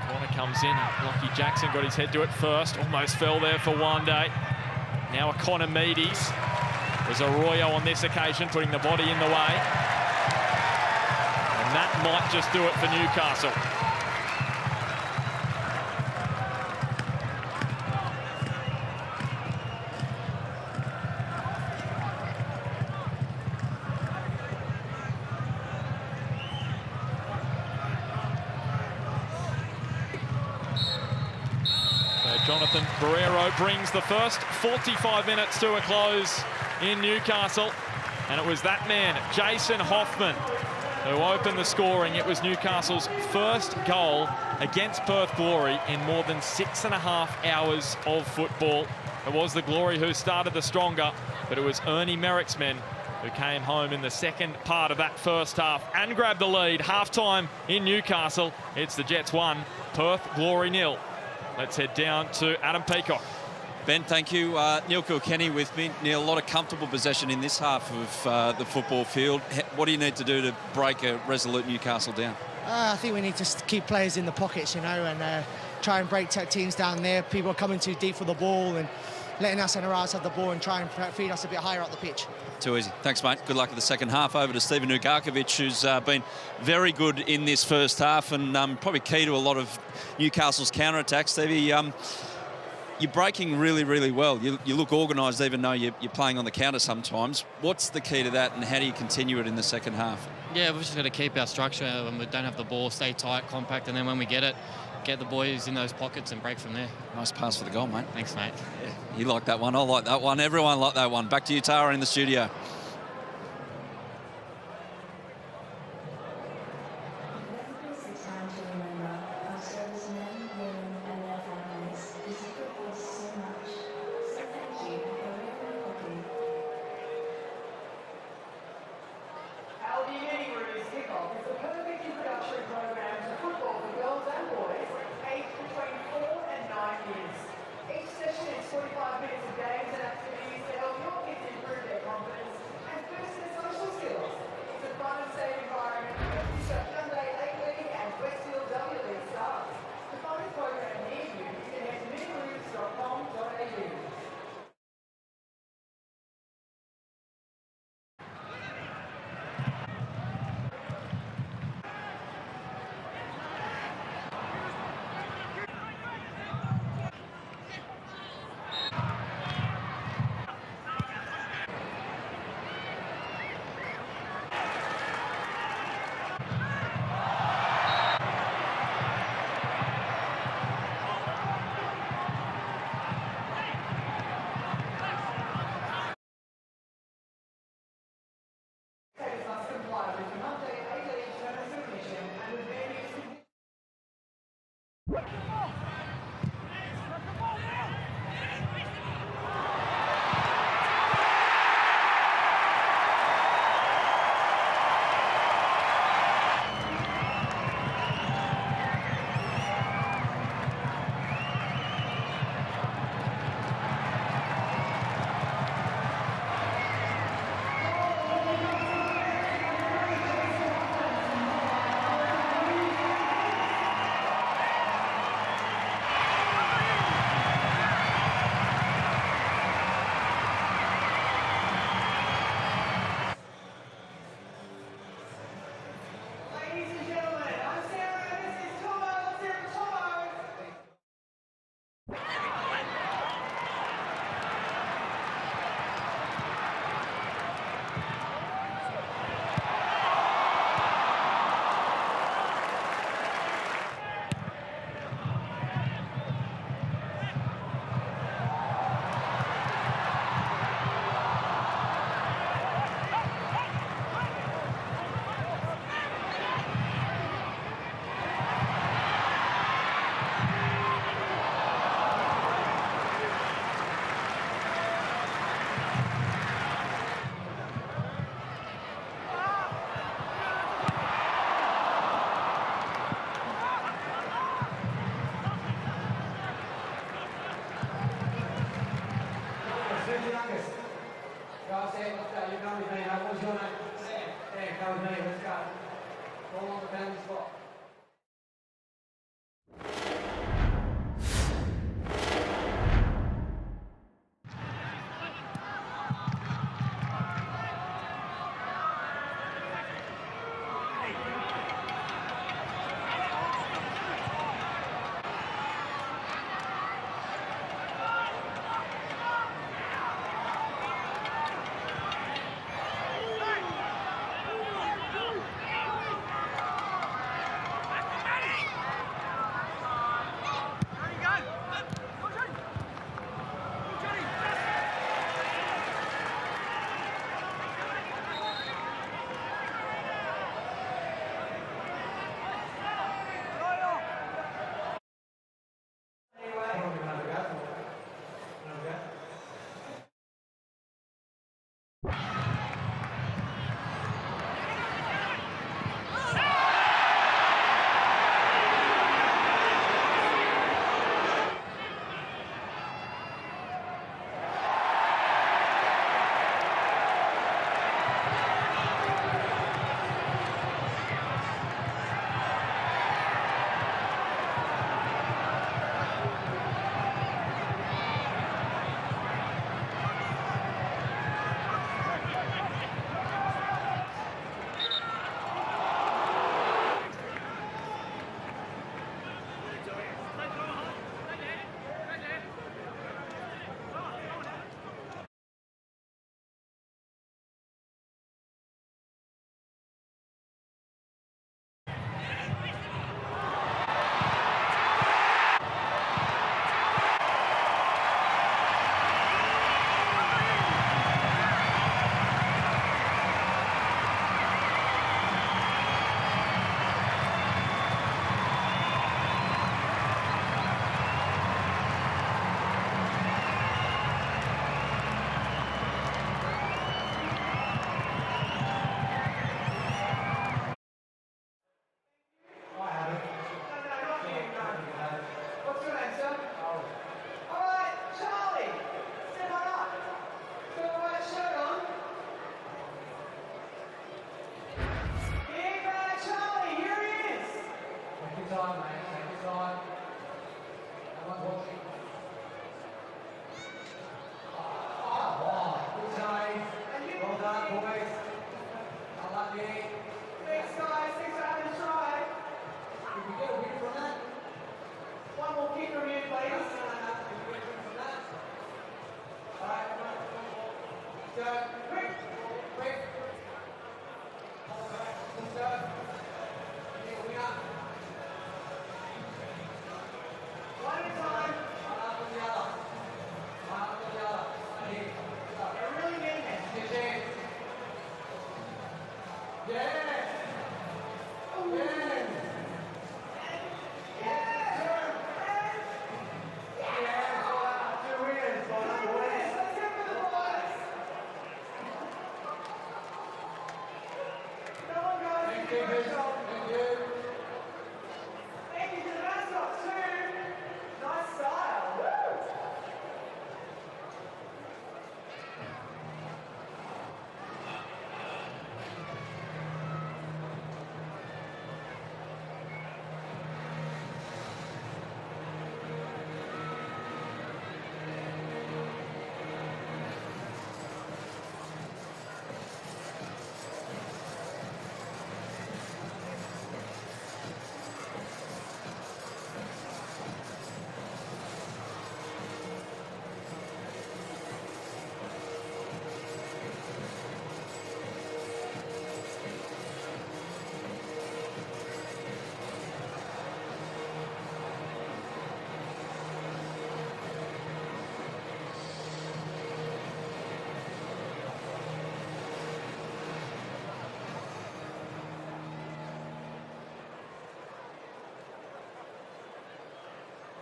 Corner comes in. Lockie Jackson got his head to it first. Almost fell there for Wande. Now Economides. There's Arroyo on this occasion, putting the body in the way. And that might just do it for Newcastle. Jonathan Barrero brings the first 45 minutes to a close in Newcastle. And it was that man, Jason Hoffman, who opened the scoring. It was Newcastle's first goal against Perth Glory in more than 6.5 hours of football. It was the Glory who started the stronger, but it was Ernie Merrick's men who came home in the second part of that first half and grabbed the lead. Half-time in Newcastle. It's the Jets 1, Perth Glory 0. Let's head down to Adam Peacock. Ben, thank you. Neil Kilkenny with me. Neil, a lot of comfortable possession in this half of the football field. What do you need to do to break a resolute Newcastle down? I think we need to keep players in the pockets, you know, and try and break teams down there. People are coming too deep for the ball and letting us and Araz have the ball and try and feed us a bit higher up the pitch. Too easy. Thanks, mate. Good luck at the second half. Over to Steven Ugarkovic, who's been very good in this first half and probably key to a lot of Newcastle's counter-attacks. Stevie, you're breaking really, really well. You look organised even though you're playing on the counter sometimes. What's the key to that and how do you continue it in the second half? Yeah, we've just got to keep our structure when we don't have the ball, stay tight, compact, and then when we get it, get the boys in those pockets and break from there. Nice pass for the goal, mate. Thanks, mate. Yeah, you like that one. I like that one. Everyone liked that one. Back to you, Tara, in the studio.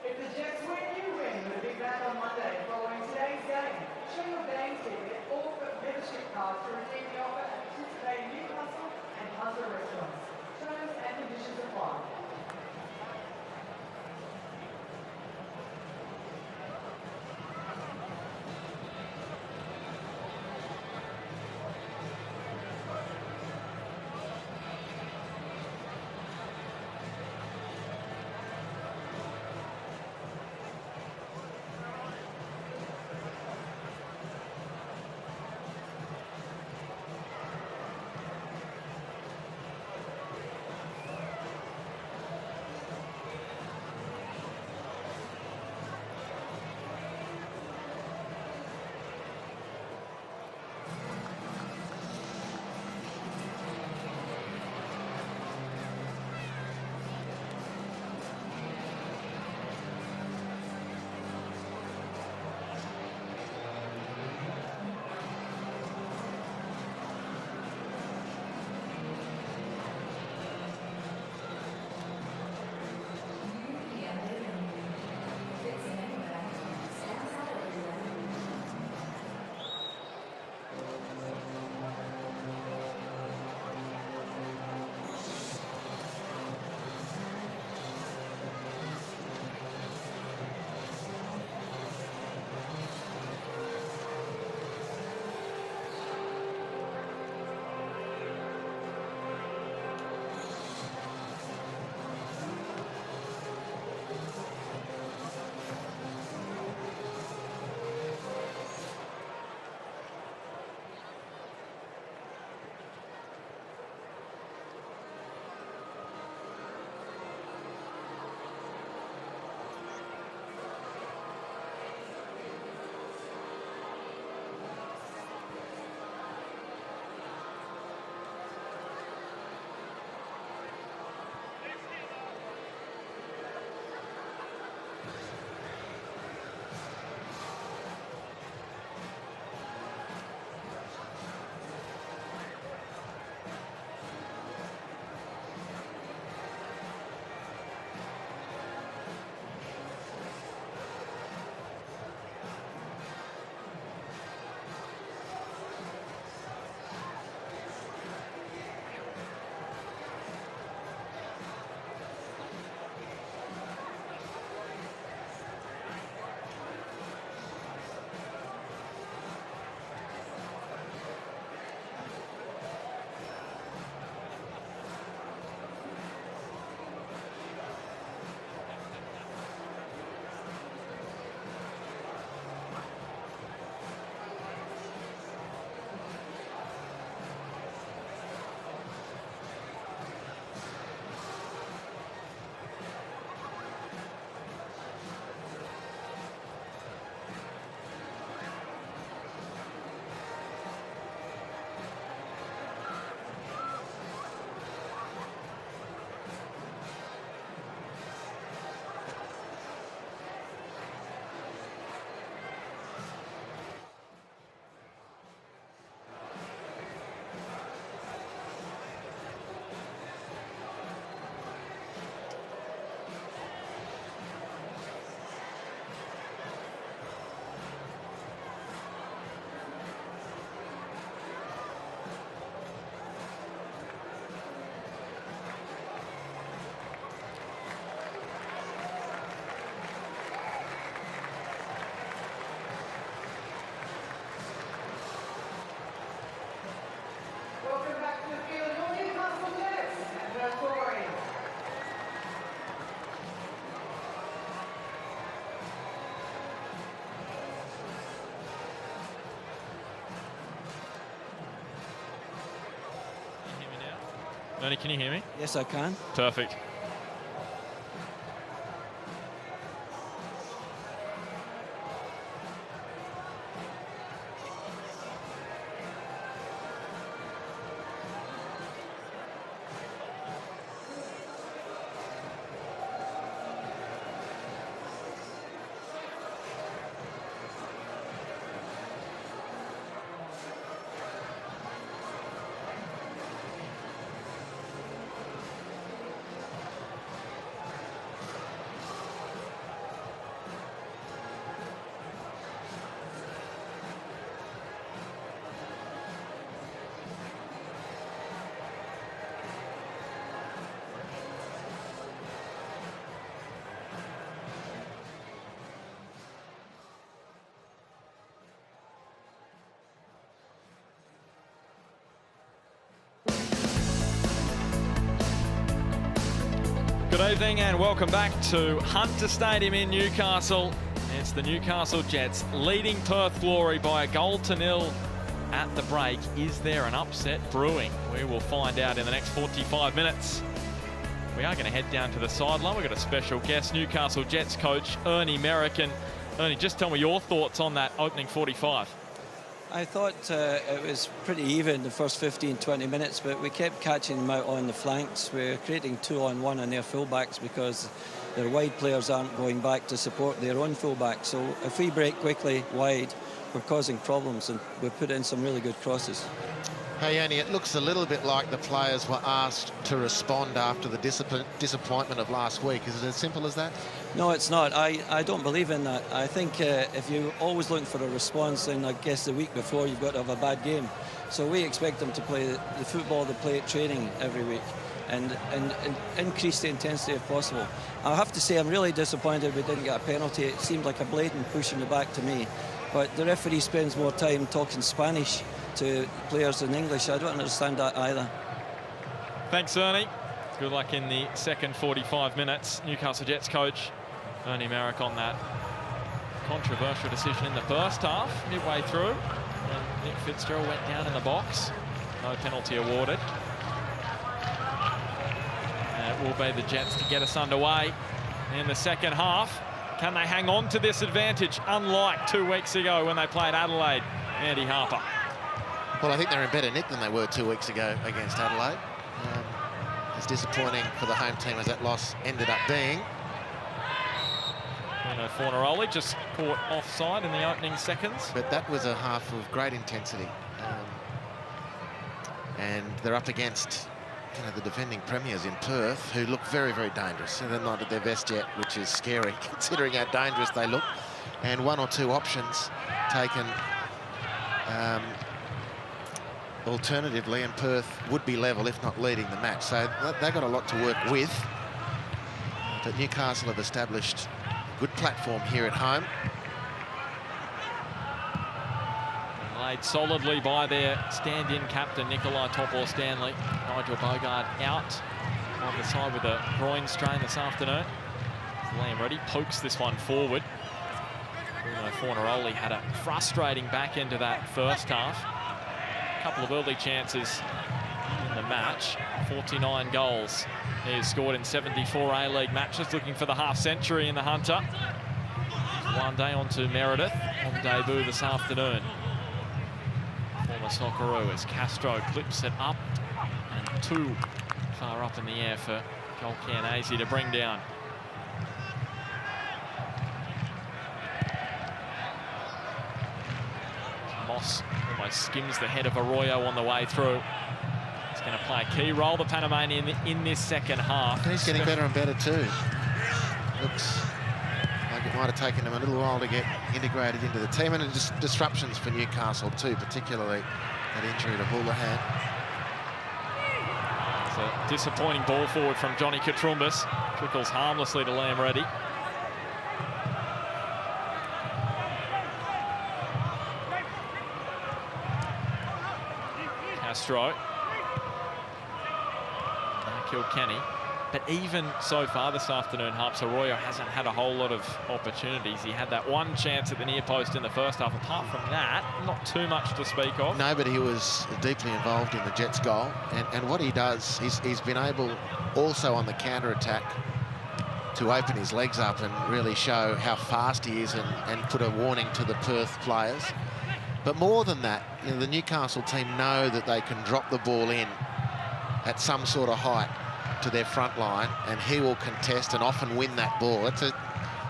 If the Jets win, you win with a big round on Monday following today's game. Show your game ticket or membership card to redeem the offer at participating Newcastle and Hunter restaurants. Terms and conditions apply. Ernie, can you hear me? Yes, I can. Perfect. Good evening and welcome back to Hunter Stadium in Newcastle. It's the Newcastle Jets leading Perth Glory by 1-0 at the break. Is there an upset brewing? We will find out in the next 45 minutes. We are going to head down to the sideline. We've got a special guest, Newcastle Jets coach Ernie Merrick. Ernie, just tell me your thoughts on that opening 45. I thought it was pretty even the first 15-20 minutes, but we kept catching them out on the flanks. We're creating 2-on-1 on their fullbacks because their wide players aren't going back to support their own fullbacks. So if we break quickly wide, we're causing problems, and we put in some really good crosses. Hey, Ernie, it looks a little bit like the players were asked to respond after the disappointment of last week. Is it as simple as that? No, it's not. I don't believe in that. I think if you're always looking for a response, then I guess the week before you've got to have a bad game. So we expect them to play the football they play at training every week and increase the intensity if possible. I have to say I'm really disappointed we didn't get a penalty. It seemed like a blatant push in the back to me. But the referee spends more time talking Spanish to players in English. I don't understand that either. Thanks, Ernie. Good luck in the second 45 minutes. Newcastle Jets coach Ernie Merrick on that controversial decision in the first half, midway through. And Nick Fitzgerald went down in the box. No penalty awarded. And it will be the Jets to get us underway in the second half. Can they hang on to this advantage, unlike 2 weeks ago when they played Adelaide? Andy Harper. Well, I think they're in better nick than they were 2 weeks ago against Adelaide. As disappointing for the home team as that loss ended up being. Bruno Fornaroli just caught offside in the opening seconds. But that was a half of great intensity. And they're up against the defending premiers in Perth, who look very, very dangerous. And they're not at their best yet, which is scary, considering how dangerous they look. And one or two options taken alternatively, and Perth would be level, if not leading the match. So they've got a lot to work with. But Newcastle have established a good platform here at home. Laid solidly by their stand-in captain, Nikolai Topor-Stanley. Nigel Bogard out on the side with a groin strain this afternoon. Liam Reddy pokes this one forward. Bruno Fornaroli had a frustrating back end of that first half. A couple of early chances in the match. 49 goals he has scored in 74 A-League matches, looking for the half-century in the Hunter. One day on to Meredith on debut this afternoon. Former Socceroo as Castro clips it up, and too far up in the air for Joel Cairnese to bring down. Moss almost skims the head of Arroyo on the way through. He's going to play a key role, the Panamanian, in this second half. And he's getting better and better too. Looks like it might have taken him a little while to get integrated into the team, and just disruptions for Newcastle too, particularly that injury to Houlihan. It's a disappointing ball forward from Johnny Katrumbis. Trickles harmlessly to Liam Reddy. Castro. Kilkenny. But even so far this afternoon, Harps Arroyo hasn't had a whole lot of opportunities. He had that one chance at the near post in the first half. Apart from that, not too much to speak of. No, but he was deeply involved in the Jets' goal. And what he does, he's been able also on the counter-attack to open his legs up and really show how fast he is and put a warning to the Perth players. But more than that, you know, the Newcastle team know that they can drop the ball in at some sort of height to their front line, and he will contest and often win that ball. It's a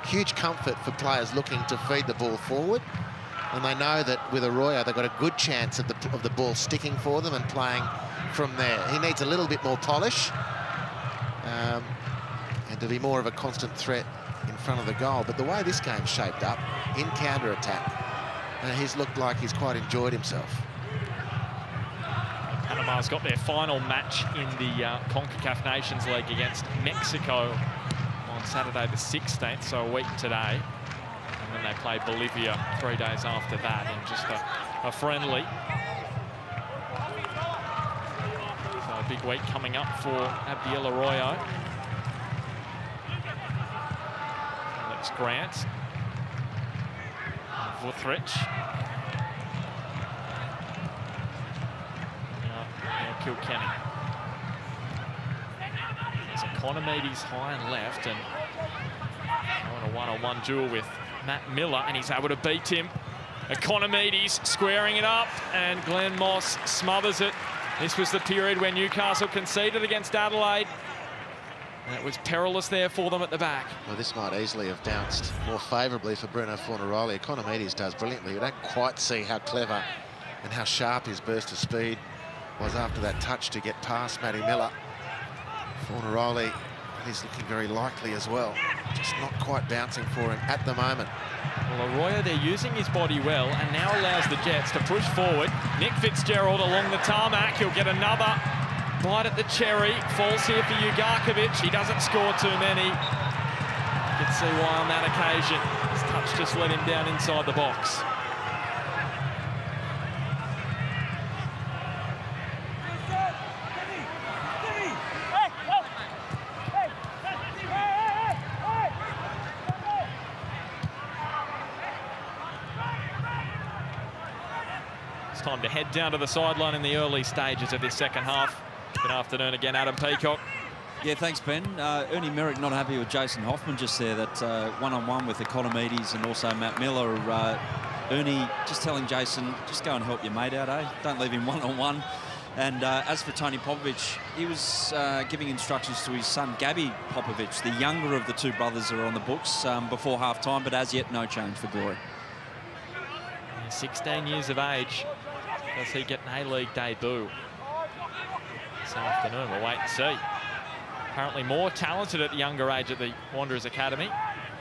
huge comfort for players looking to feed the ball forward, and they know that with Arroyo they've got a good chance of the ball sticking for them and playing from there. He needs a little bit more polish and to be more of a constant threat in front of the goal. But the way this game's shaped up in counter-attack, he's looked like he's quite enjoyed himself. Panama's got their final match in the CONCACAF Nations League against Mexico on Saturday the 16th, so a week today. And then they play Bolivia 3 days after that in just a friendly. So a big week coming up for Abdiel Arroyo. Alex Grant. Vuthridge. Kilkenny. There's Economides high and left, and on a one-on-one duel with Matt Miller, and he's able to beat him. Economides squaring it up, and Glenn Moss smothers it. This was the period when Newcastle conceded against Adelaide, and it was perilous there for them at the back. Well, this might easily have bounced more favourably for Bruno Fornaroli. Economides does brilliantly. You don't quite see how clever and how sharp his burst of speed was after that touch to get past Matty Miller. Fornaroli is looking very likely as well. Just not quite bouncing for him at the moment. Well, Arroyo, they're using his body well and now allows the Jets to push forward. Nick Fitzgerald along the tarmac. He'll get another bite at the cherry. Falls here for Ugarkovic. He doesn't score too many. You can see why on that occasion. His touch just let him down inside the box. Time to head down to the sideline in the early stages of this second half. Good afternoon again, Adam Peacock. Yeah, thanks, Ben. Ernie Merrick not happy with Jason Hoffman just there. That one-on-one with Economides and also Matt Miller. Ernie just telling Jason, just go and help your mate out, eh? Don't leave him one-on-one. And as for Tony Popovic, he was giving instructions to his son, Gabby Popovic. The younger of the two brothers are on the books before half-time, but as yet, no change for Glory. 16 years of age. Does he get an A-League debut this afternoon? We'll wait and see. Apparently more talented at the younger age at the Wanderers Academy.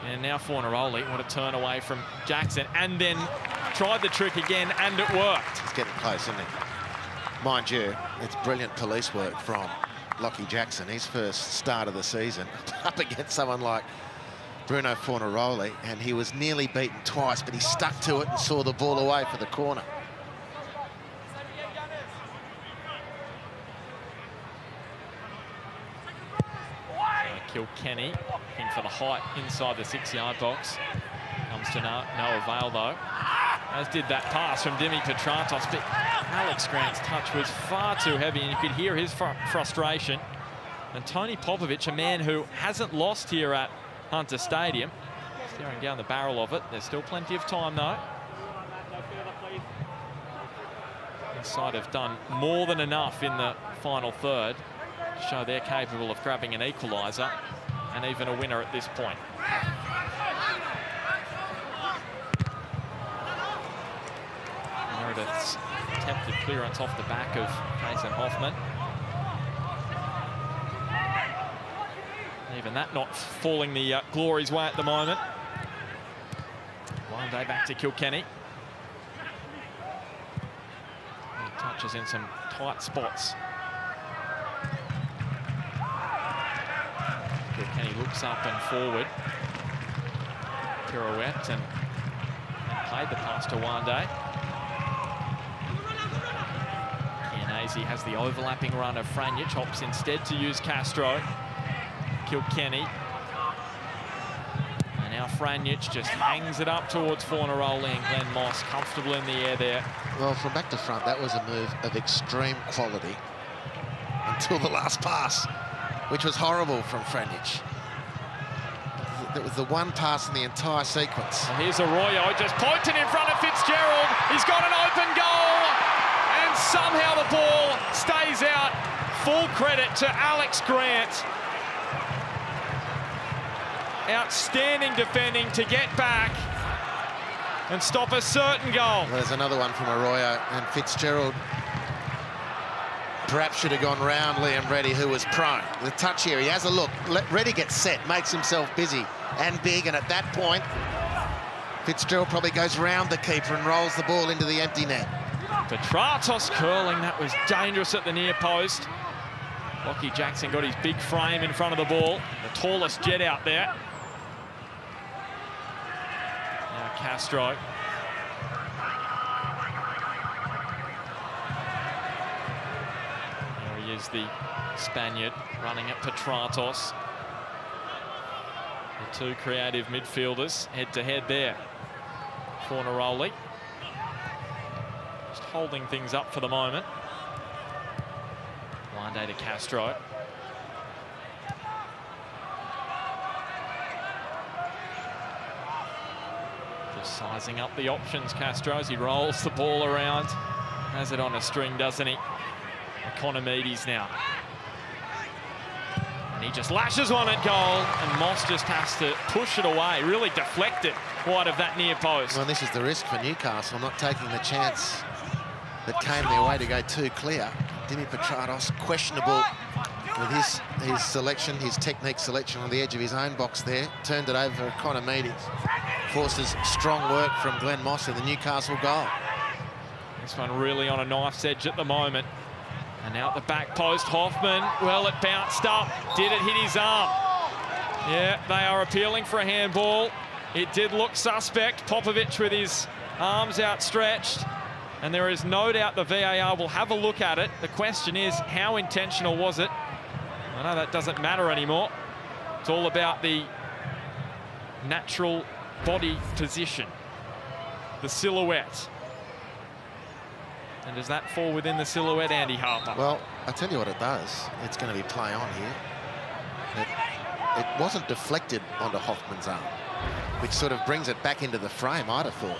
And now Fornaroli, what a turn away from Jackson. And then tried the trick again, and it worked. He's getting close, isn't he? Mind you, it's brilliant police work from Lockie Jackson. His first start of the season up against someone like Bruno Fornaroli, and he was nearly beaten twice, but he stuck to it and saw the ball away for the corner. Kilkenny looking for the height inside the 6-yard box. Comes to no avail, though. As did that pass from Demi Petrantos, but Alex Grant's touch was far too heavy, and you could hear his frustration. And Tony Popovic, a man who hasn't lost here at Hunter Stadium, staring down the barrel of it. There's still plenty of time, though. This side have done more than enough in the final third to show they're capable of grabbing an equaliser and even a winner at this point. Meredith's attempted clearance off the back of Jason Hoffman. Even that not falling the Glory's way at the moment. One day back to Kilkenny. He touches in some tight spots. Kilkenny looks up and forward. Pirouette and played the pass to Wande. Chianese has the overlapping run of Franjic, opts instead to use Castro. Kilkenny. And now Franjic just hangs it up towards Fornaroli, and Glenn Moss comfortable in the air there. Well, from back to front, that was a move of extreme quality until the last pass, which was horrible from Franjic. That was the one pass in the entire sequence. And here's Arroyo just pointing in front of Fitzgerald. He's got an open goal, and somehow the ball stays out. Full credit to Alex Grant. Outstanding defending to get back and stop a certain goal. Well, there's another one from Arroyo, and Fitzgerald perhaps should have gone round Liam Reddy, who was prone. The touch here, he has a look. Reddy gets set, makes himself busy and big, and at that point, Fitzgerald probably goes round the keeper and rolls the ball into the empty net. Petratos curling, that was dangerous at the near post. Lockie Jackson got his big frame in front of the ball, the tallest jet out there. Now Castro. There he is, the Spaniard, running at Petratos. The two creative midfielders head-to-head there. Fornaroli just holding things up for the moment. Wande to Castro. Just sizing up the options, Castro, as he rolls the ball around. Has it on a string, doesn't he? Economides now. And he just lashes one at goal, and Moss just has to push it away, really deflect it wide of that near post. Well, this is the risk for Newcastle, not taking the chance that came their way to go too clear. Dimi Petratos, questionable with his selection, his technique selection on the edge of his own box there. Turned it over for Economides. Forces strong work from Glenn Moss in the Newcastle goal. This one really on a knife's edge at the moment. And now at the back post, Hoffman, well, it bounced up. Did it hit his arm? Yeah, they are appealing for a handball. It did look suspect. Popovic with his arms outstretched. And there is no doubt the VAR will have a look at it. The question is, how intentional was it? I know that doesn't matter anymore. It's all about the natural body position, the silhouette. And does that fall within the silhouette, Andy Harper? Well, I tell you what it does. It's going to be play on here. It wasn't deflected onto Hoffman's arm, which sort of brings it back into the frame, I'd have thought.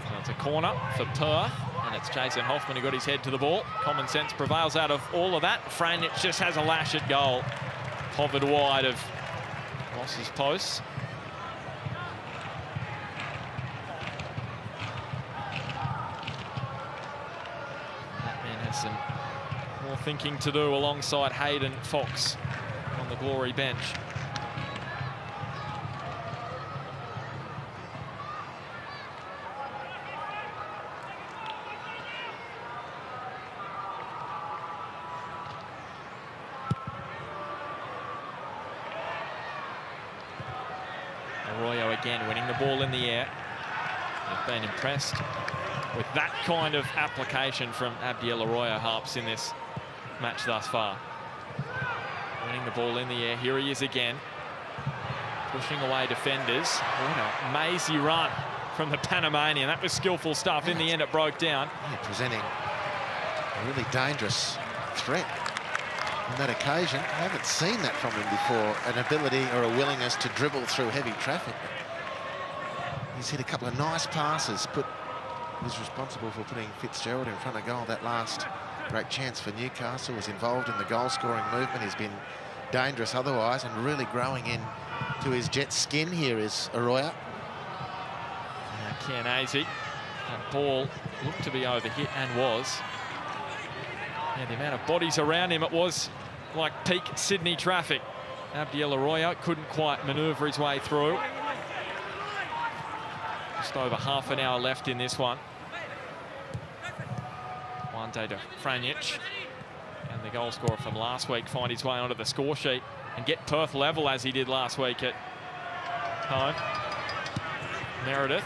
So it's a corner for Perth, and it's Jason Hoffman who got his head to the ball. Common sense prevails out of all of that. Franjic just has a lash at goal. Hovered wide of Moss's posts. That man has some more thinking to do alongside Hayden Fox on the Glory bench. Arroyo again winning the ball in the air. I've been impressed with that kind of application from Abdiel Arroyo Harps in this match thus far. Winning the ball in the air. Here he is again. Pushing away defenders. What a mazy run from the Panamanian. That was skillful stuff. In the end, it broke down. Yeah, presenting a really dangerous threat on that occasion. I haven't seen that from him before, an ability or a willingness to dribble through heavy traffic. He's hit a couple of nice passes, was responsible for putting Fitzgerald in front of goal. That last great chance for Newcastle, was involved in the goal-scoring movement. He's been dangerous otherwise, and really growing in to his jet skin here is Arroyo. Chianese, that ball looked to be overhit and was. Yeah, the amount of bodies around him, it was like peak Sydney traffic. Abdiel Arroyo couldn't quite manoeuvre his way through. Just over half an hour left in this one. Wande to Franjic. And the goal scorer from last week find his way onto the score sheet and get Perth level as he did last week at home. Meredith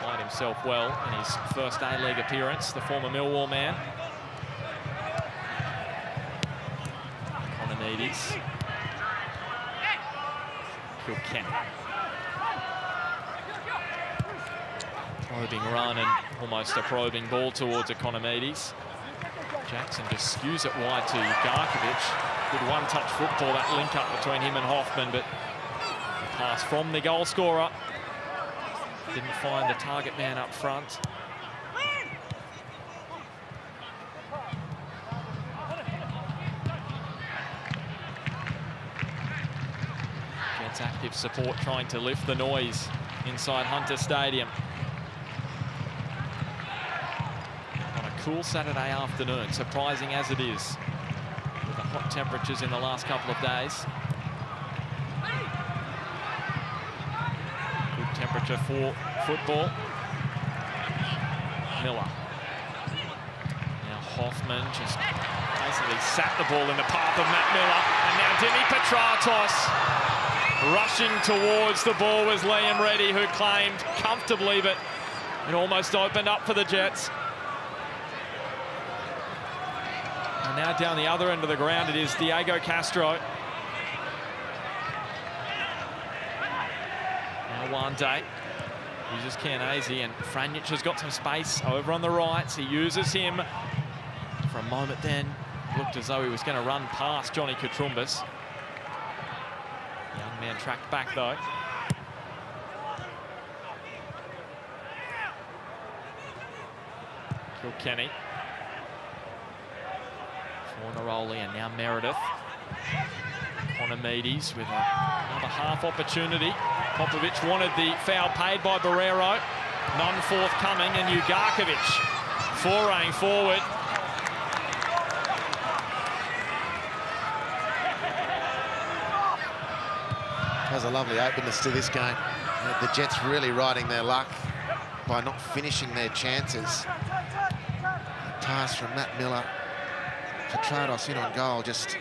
played himself well in his first A-League appearance, the former Millwall man. Economides. Kilkenny. Probing run and almost a probing ball towards Economides. Jackson just skews it wide to Garkovic. Good one-touch football, that link up between him and Hoffman, but the pass from the goal scorer didn't find the target man up front. Jets active support trying to lift the noise inside Hunter Stadium. On a cool Saturday afternoon, surprising as it is, with the hot temperatures in the last couple of days. Good temperature for football. Miller. Now Hoffman just basically sat the ball in the path of Matt Miller. And now Demi Petratos rushing towards the ball was Liam Reddy, who claimed comfortably, but it almost opened up for the Jets. And now down the other end of the ground, it is Diego Castro. Now Wande uses Chianese, and Franjic has got some space over on the right. He uses him for a moment, then looked as though he was going to run past Johnny Katrumbis. Young man tracked back though. Kilkenny. Fornaroli and now Meredith. Economides with another half opportunity. Popovic wanted the foul paid by Barrero. None forthcoming, and Ugarkovic foraying forward. Has a lovely openness to this game. The Jets really riding their luck by not finishing their chances. The pass from Matt Miller. Petratos in on goal, just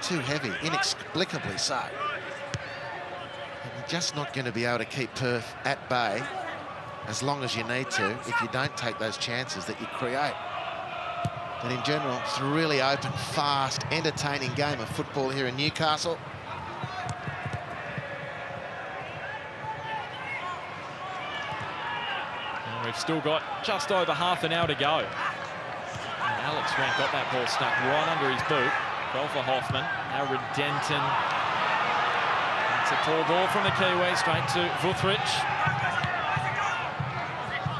too heavy, inexplicably so. And you're just not going to be able to keep Perth at bay as long as you need to if you don't take those chances that you create. But in general, it's a really open, fast, entertaining game of football here in Newcastle. And we've still got just over half an hour to go. And Alex Grant got that ball stuck right under his boot. Well for Hoffman. Now Redenton. It's a tall ball from the Kiwi, straight to Vuthridge.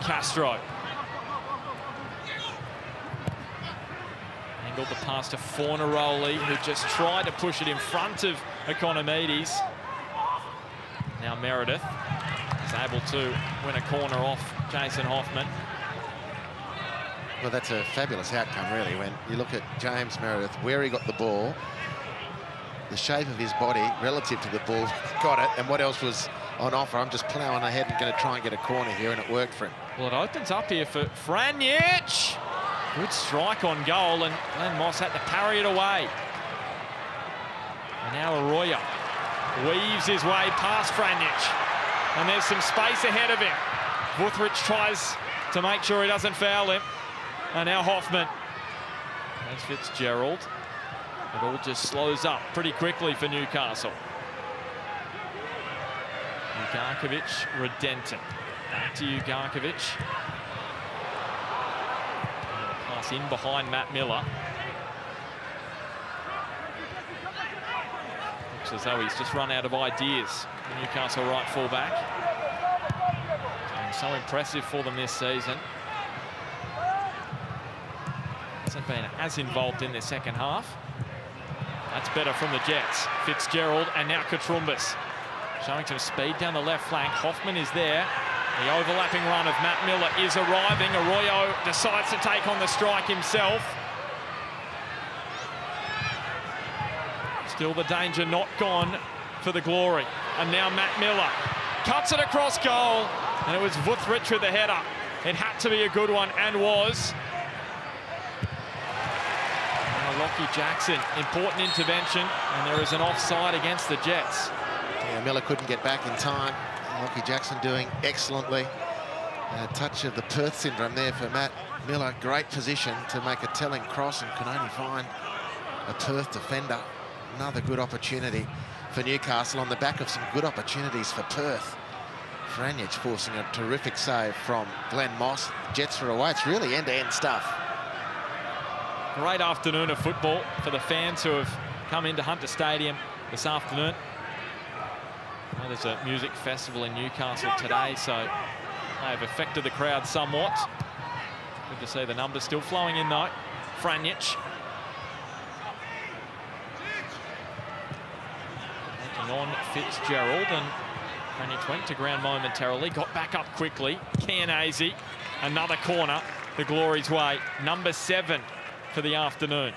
Castro. Angled the pass to Fornaroli, who just tried to push it in front of Economides. Now Meredith is able to win a corner off Jason Hoffman. Well, that's a fabulous outcome, really, when you look at James Meredith, where he got the ball, the shape of his body relative to the ball, got it, and what else was on offer. I'm just ploughing ahead and going to try and get a corner here, and it worked for him. Well, it opens up here for Franjic. Good strike on goal, and Glenn Moss had to parry it away. And now Arroyo weaves his way past Franjic, and there's some space ahead of him. Vuthridge tries to make sure he doesn't foul him. And now Hoffman. There's Fitzgerald. It all just slows up pretty quickly for Newcastle. Ugarkovic, Redenton. Back to Ugarkovic. Pass in behind Matt Miller. Looks as though he's just run out of ideas. The Newcastle right full-back. Been so impressive for them this season. Hasn't been as involved in their second half. That's better from the Jets. Fitzgerald and now Katrumbis. Showing some speed down the left flank. Hoffman is there. The overlapping run of Matt Miller is arriving. Arroyo decides to take on the strike himself. Still the danger not gone for the Glory. And now Matt Miller cuts it across goal. And it was Vuthridge with the header. It had to be a good one, and was. Lockie Jackson, important intervention, and there is an offside against the Jets. Yeah, Miller couldn't get back in time. Lockie Jackson doing excellently. A touch of the Perth syndrome there for Matt Miller. Great position to make a telling cross, and can only find a Perth defender. Another good opportunity for Newcastle on the back of some good opportunities for Perth. Franjic forcing a terrific save from Glenn Moss. Jets are away. It's really end-to-end stuff. Great afternoon of football for the fans who have come into Hunter Stadium this afternoon. Well, there's a music festival in Newcastle today, so they have affected the crowd somewhat. Good to see the numbers still flowing in though. Franjic. Taking on Fitzgerald, and Franjic went to ground momentarily, got back up quickly. Chianese, another corner, the Glory's way. Number 7 for the afternoon.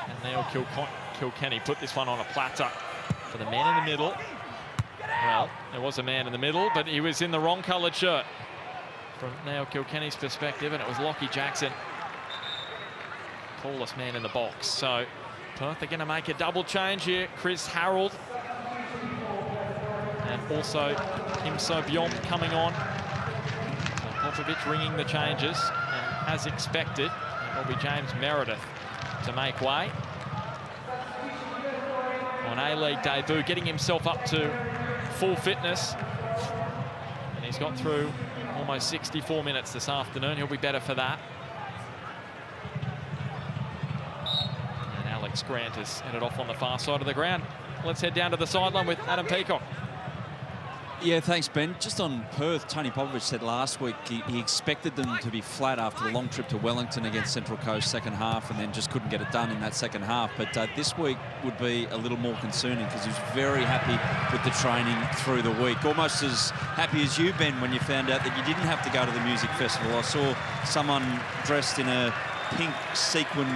And now Kilkenny put this one on a platter for the man in the middle. Well, there was a man in the middle, but he was in the wrong coloured shirt from Niall Kilkenny's perspective, and it was Lockie Jackson, tallest man in the box. So Perth are going to make a double change here. Chris Harold and also Kim So-byom coming on. So Popovic ringing the changes, and as expected, it will be James Meredith to make way. On A-League debut, getting himself up to full fitness, and he's got through almost 64 minutes this afternoon. He'll be better for that. And Alex Grant has headed off on the far side of the ground. Let's head down to the sideline with Adam Peacock. Yeah, thanks, Ben. Just on Perth, Tony Popovic said last week he expected them to be flat after the long trip to Wellington against Central Coast second half, and then just couldn't get it done in that second half. But this week would be a little more concerning because he was very happy with the training through the week. Almost as happy as you, Ben, when you found out that you didn't have to go to the music festival. I saw someone dressed in a pink sequined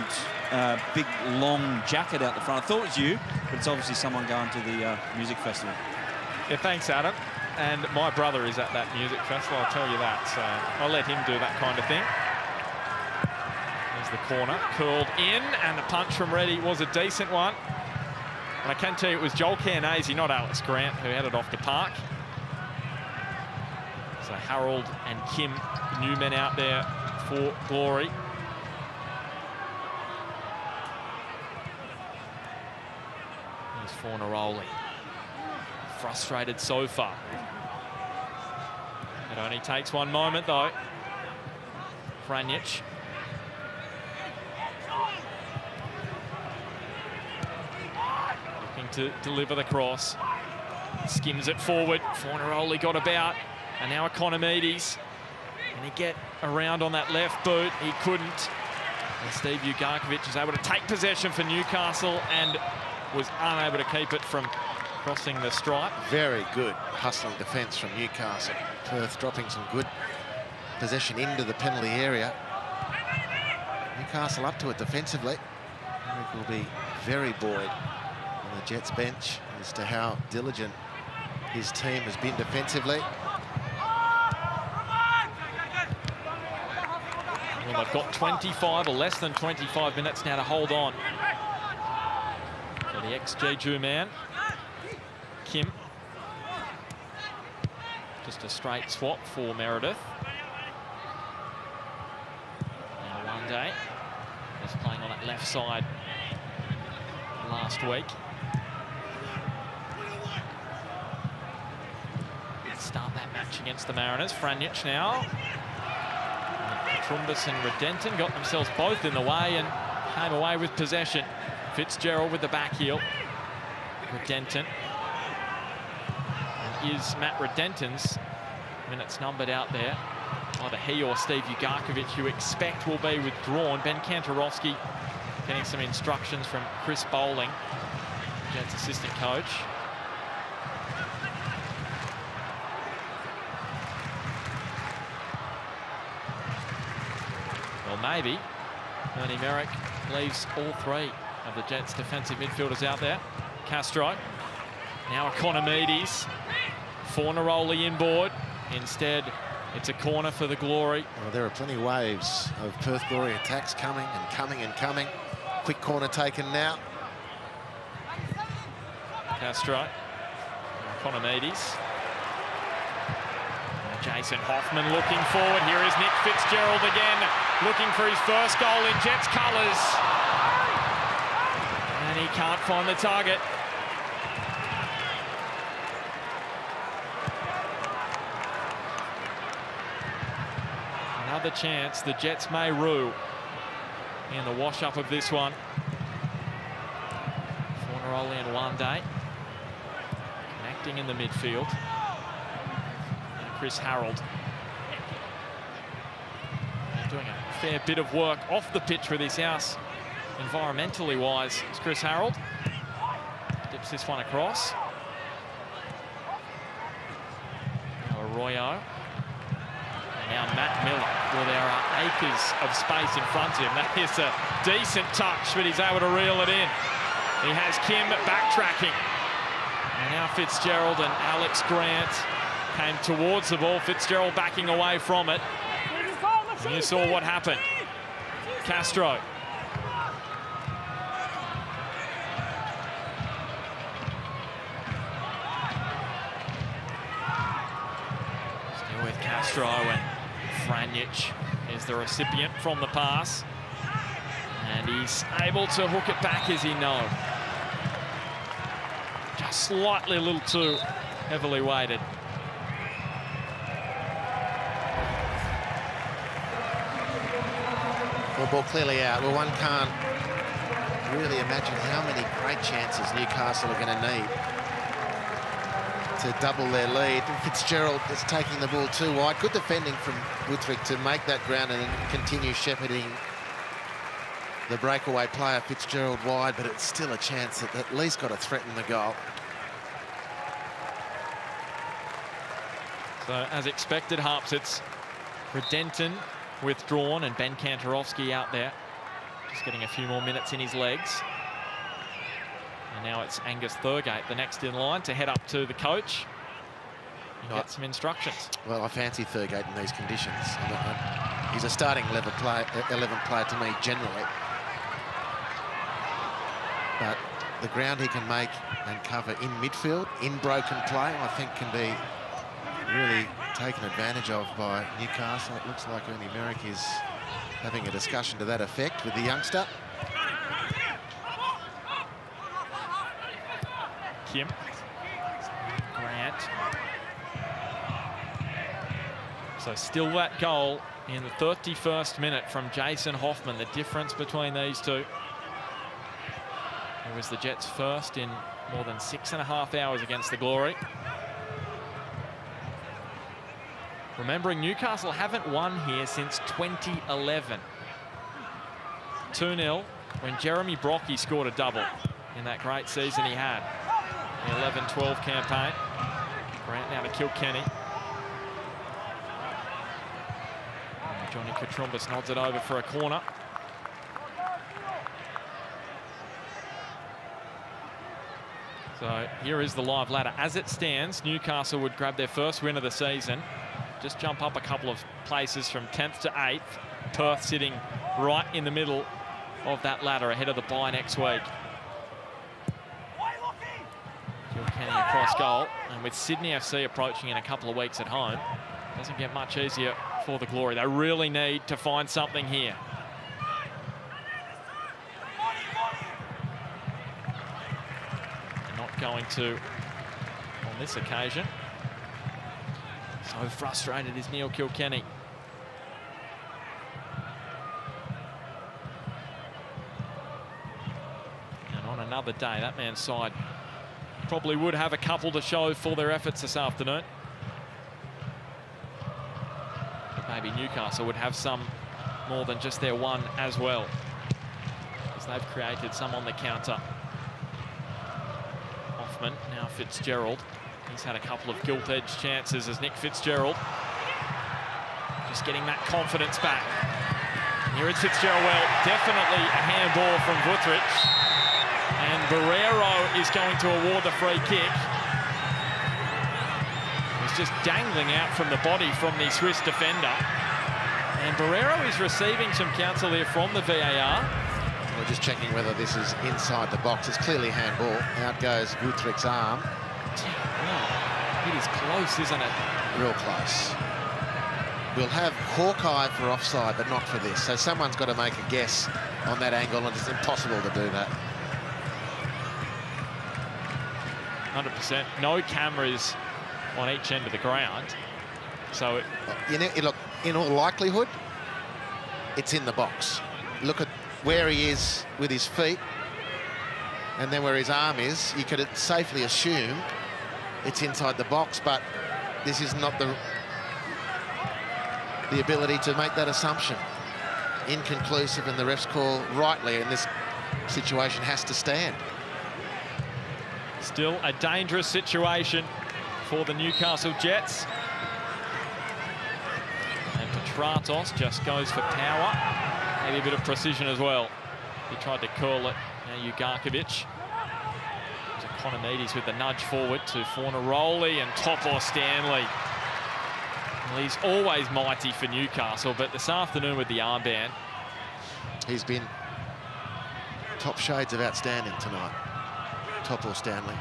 big long jacket out the front. I thought it was you, but it's obviously someone going to the music festival. Yeah, thanks, Adam. And my brother is at that music festival, I'll tell you that. So I'll let him do that kind of thing. There's the corner, curled in, and the punch from Reddy was a decent one. And I can tell you it was Joel Chianese, not Alex Grant, who headed off the park. So Harold and Kim, new men out there for Glory. There's Fornaroli. Frustrated so far. It only takes one moment though. Franjic. Looking to deliver the cross. Skims it forward. Fornaroli got about. And now Economides. Can he get around on that left boot? He couldn't. And Steve Ugarkovic is able to take possession for Newcastle and was unable to keep it from crossing the stripe. Very good hustling defence from Newcastle. Perth dropping some good possession into the penalty area. Newcastle up to it defensively. Eric will be very buoyed on the Jets bench as to how diligent his team has been defensively. Well, they've got 25 or less than 25 minutes now to hold on. So the ex-Jeju man, Kim. Just a straight swap for Meredith. Now one day, was playing on that left side last week. Let's start that match against the Mariners. Franjic now. Trumbus and Redenton got themselves both in the way and came away with possession. Fitzgerald with the back heel. Redenton. And is Matt Redenton's minutes numbered out there? Either he or Steve Ugarkovic, you expect will be withdrawn. Ben Kantorowski getting some instructions from Chris Bowling, Jets assistant coach. Well, maybe Ernie Merrick leaves all three of the Jets defensive midfielders out there. Castro, now Economides, Fornaroli inboard. Instead, it's a corner for the Glory. Well, there are plenty waves of Perth Glory attacks coming and coming and coming. Quick corner taken now. Castro Economides. Jason Hoffman looking forward. Here is Nick Fitzgerald again, looking for his first goal in Jets colours. And he can't find the target. Another chance the Jets may rue in the wash-up of this one. Fornaroli and Wande connecting in the midfield. And Chris Harold doing a fair bit of work off the pitch for this house, environmentally wise. It's Chris Harold. Dips this one across. Now Arroyo. And now Matt Miller. Well, there are acres of space in front of him. That is a decent touch, but he's able to reel it in. He has Kim backtracking. And now Fitzgerald and Alex Grant came towards the ball. Fitzgerald backing away from it. And you saw what happened. Castro. Still with Castro, and Franjic is the recipient from the pass. And he's able to hook it back, as he knows. Just slightly a little too heavily weighted. Well, ball clearly out. Well, one can't really imagine how many great chances Newcastle are going to need to double their lead. Fitzgerald is taking the ball too wide. Good defending from Wuthering to make that ground and then continue shepherding the breakaway player, Fitzgerald, wide, but it's still a chance that at least got to threaten the goal. So, as expected, Harps, it's Redenton withdrawn and Ben Kantarovski out there, just getting a few more minutes in his legs. And now it's Angus Thurgate, the next in line, to head up to the coach and get some instructions. Well, I fancy Thurgate in these conditions. He's a starting 11 player to me generally. But the ground he can make and cover in midfield, in broken play, I think can be really taken advantage of by Newcastle. It looks like Ernie Merrick is having a discussion to that effect with the youngster. Kim. Grant. So still that goal in the 31st minute from Jason Hoffman, the difference between these two. It was the Jets' first in more than 6.5 hours against the Glory. Remembering Newcastle haven't won here since 2011. 2-0 when Jeremy Brockie scored a double in that great season he had. The 11-12 campaign. Grant now to Kilkenny. And Johnny Katrumbis nods it over for a corner. So here is the live ladder. As it stands, Newcastle would grab their first win of the season. Just jump up a couple of places from 10th to 8th. Perth sitting right in the middle of that ladder ahead of the bye next week. Kilkenny across goal. And with Sydney FC approaching in a couple of weeks at home, doesn't get much easier for the Glory. They really need to find something here. They're not going to on this occasion. So frustrated is Neil Kilkenny. And on another day, that man's side probably would have a couple to show for their efforts this afternoon. But maybe Newcastle would have some more than just their one as well, because they've created some on the counter. Hoffman, now Fitzgerald. He's had a couple of gilt-edged chances as Nick Fitzgerald. Just getting that confidence back. Here it's Fitzgerald. Well, definitely a handball from Wuthering. And Barrero is going to award the free kick. He's just dangling out from the body from the Swiss defender. And Barrero is receiving some counsel here from the VAR. We're just checking whether this is inside the box. It's clearly handball. Out goes Wuthering's arm. Wow. It is close, isn't it? Real close. We'll have Hawkeye for offside, but not for this. So someone's got to make a guess on that angle, and it's impossible to do that. 100%. No cameras on each end of the ground. So You know, look, in all likelihood, it's in the box. Look at where he is with his feet, and then where his arm is. You could safely assume it's inside the box, but this is not the ability to make that assumption. Inconclusive, and the ref's call rightly in this situation has to stand. still a dangerous situation for the Newcastle Jets. And Petratos just goes for power. Maybe a bit of precision as well. He tried to curl it. Now Ugarkovic. There's Economides with the nudge forward to Fornaroli and Topo Stanley. Well, he's always mighty for Newcastle, but this afternoon with the armband. He's been top shades of outstanding tonight. Topo Stanley.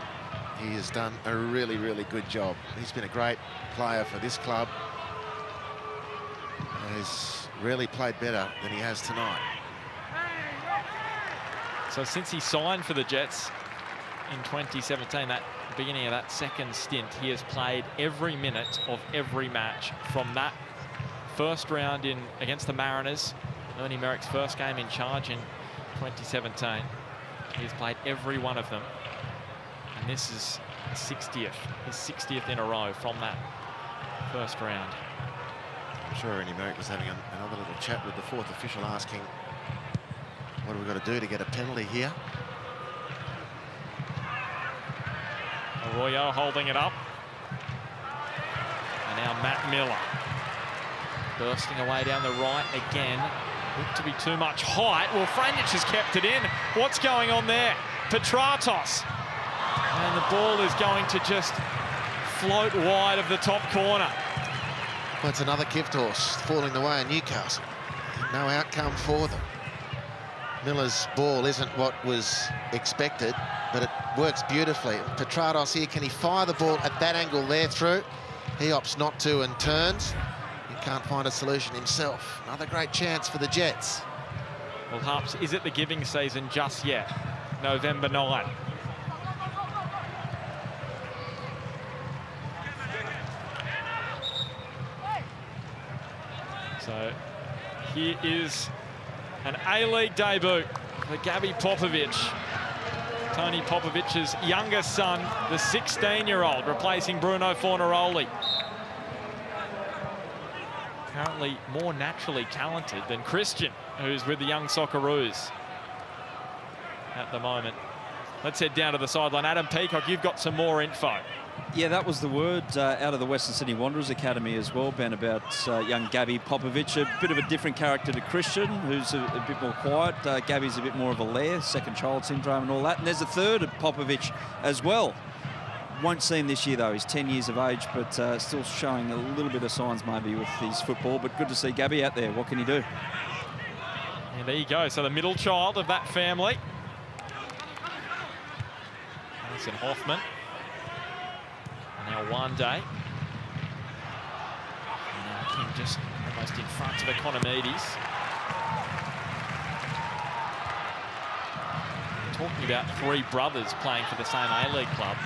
He has done a really, really good job. He's been a great player for this club. He's really played better than he has tonight. So since he signed for the Jets in 2017, that beginning of that second stint, he has played every minute of every match from that first round in against the Mariners, Ernie Merrick's first game in charge in 2017. He's played every one of them, and this is his 60th in a row from that first round. I'm sure Ernie Merrick was having another little chat with the fourth official, asking, what have we got to do to get a penalty here? Arroyo holding it up. And now Matt Miller. Bursting away down the right again. Looked to be too much height. Well, Franjic has kept it in. What's going on there? Petratos. And the ball is going to just float wide of the top corner. Well, it's another gift horse falling the way of Newcastle. No outcome for them. Miller's ball isn't what was expected, but it works beautifully. Petratos here, can he fire the ball at that angle there through? He opts not to and turns. He can't find a solution himself. Another great chance for the Jets. Well, Harps, is it the giving season just yet? November 9. So here is an A-League debut for Gabby Popovic. Tony Popovic's younger son, the 16-year-old, replacing Bruno Fornaroli. Apparently more naturally talented than Christian, who's with the young Socceroos at the moment. Let's head down to the sideline. Adam Peacock, you've got some more info. Yeah, that was the word out of the Western Sydney Wanderers Academy as well, Ben, about young Gabby Popovic. A bit of a different character to Christian, who's a bit more quiet. Gabby's a bit more of a lair, second child syndrome and all that. And there's a third of Popovic as well. Won't see him this year, though. He's 10 years of age, but still showing a little bit of signs maybe with his football. But good to see Gabby out there. What can he do? And there you go. So the middle child of that family. Alison Hoffman. Now one day. And now King just almost in front of Economides. Talking about three brothers playing for the same A-League club.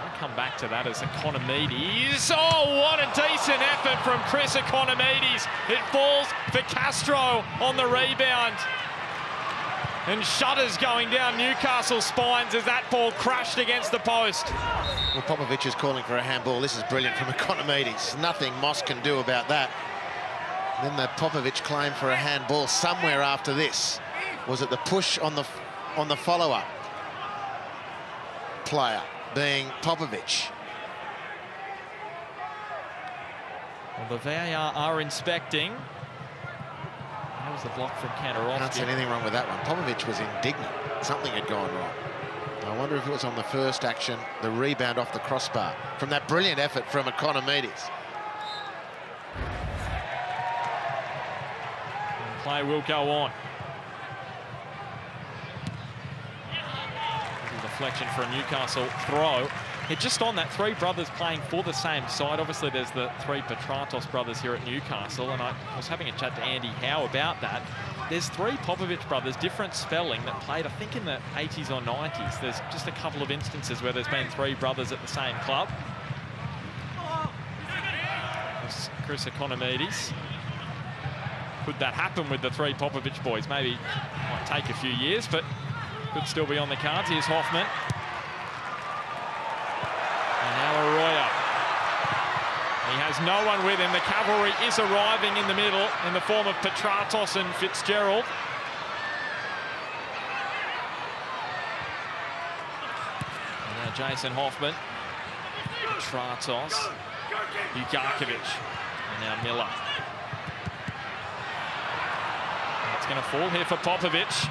I'll come back to that as Economides. Oh, what a decent effort from Chris Economides. It falls for Castro on the rebound. And shudders going down Newcastle spines as that ball crashed against the post. Well, Popovic is calling for a handball. This is brilliant from Economides. Nothing Moss can do about that. Then the Popovic claim for a handball somewhere after this. Was it the push on the follow-up player being Popovic? Well, the VAR are inspecting. That was the block from Kantarovski. Can't see anything wrong with that one. Popovic was indignant. Something had gone wrong. I wonder if it was on the first action, the rebound off the crossbar, from that brilliant effort from Economides. And play will go on. This is the deflection for a Newcastle throw. It's just on that, three brothers playing for the same side. Obviously, there's the three Petratos brothers here at Newcastle, and I was having a chat to Andy Howe about that. There's three Popovic brothers, different spelling, that played, I think, in the 80s or 90s. There's just a couple of instances where there's been three brothers at the same club. There's Chris Economides. Could that happen with the three Popovic boys? Maybe might take a few years, but could still be on the cards. Here's Hoffman. And now Arroyo. He has no one with him. The cavalry is arriving in the middle in the form of Petratos and Fitzgerald. And now Jason Hoffman. Petratos. Ugarkovic. And now Miller. And it's going to fall here for Popovic.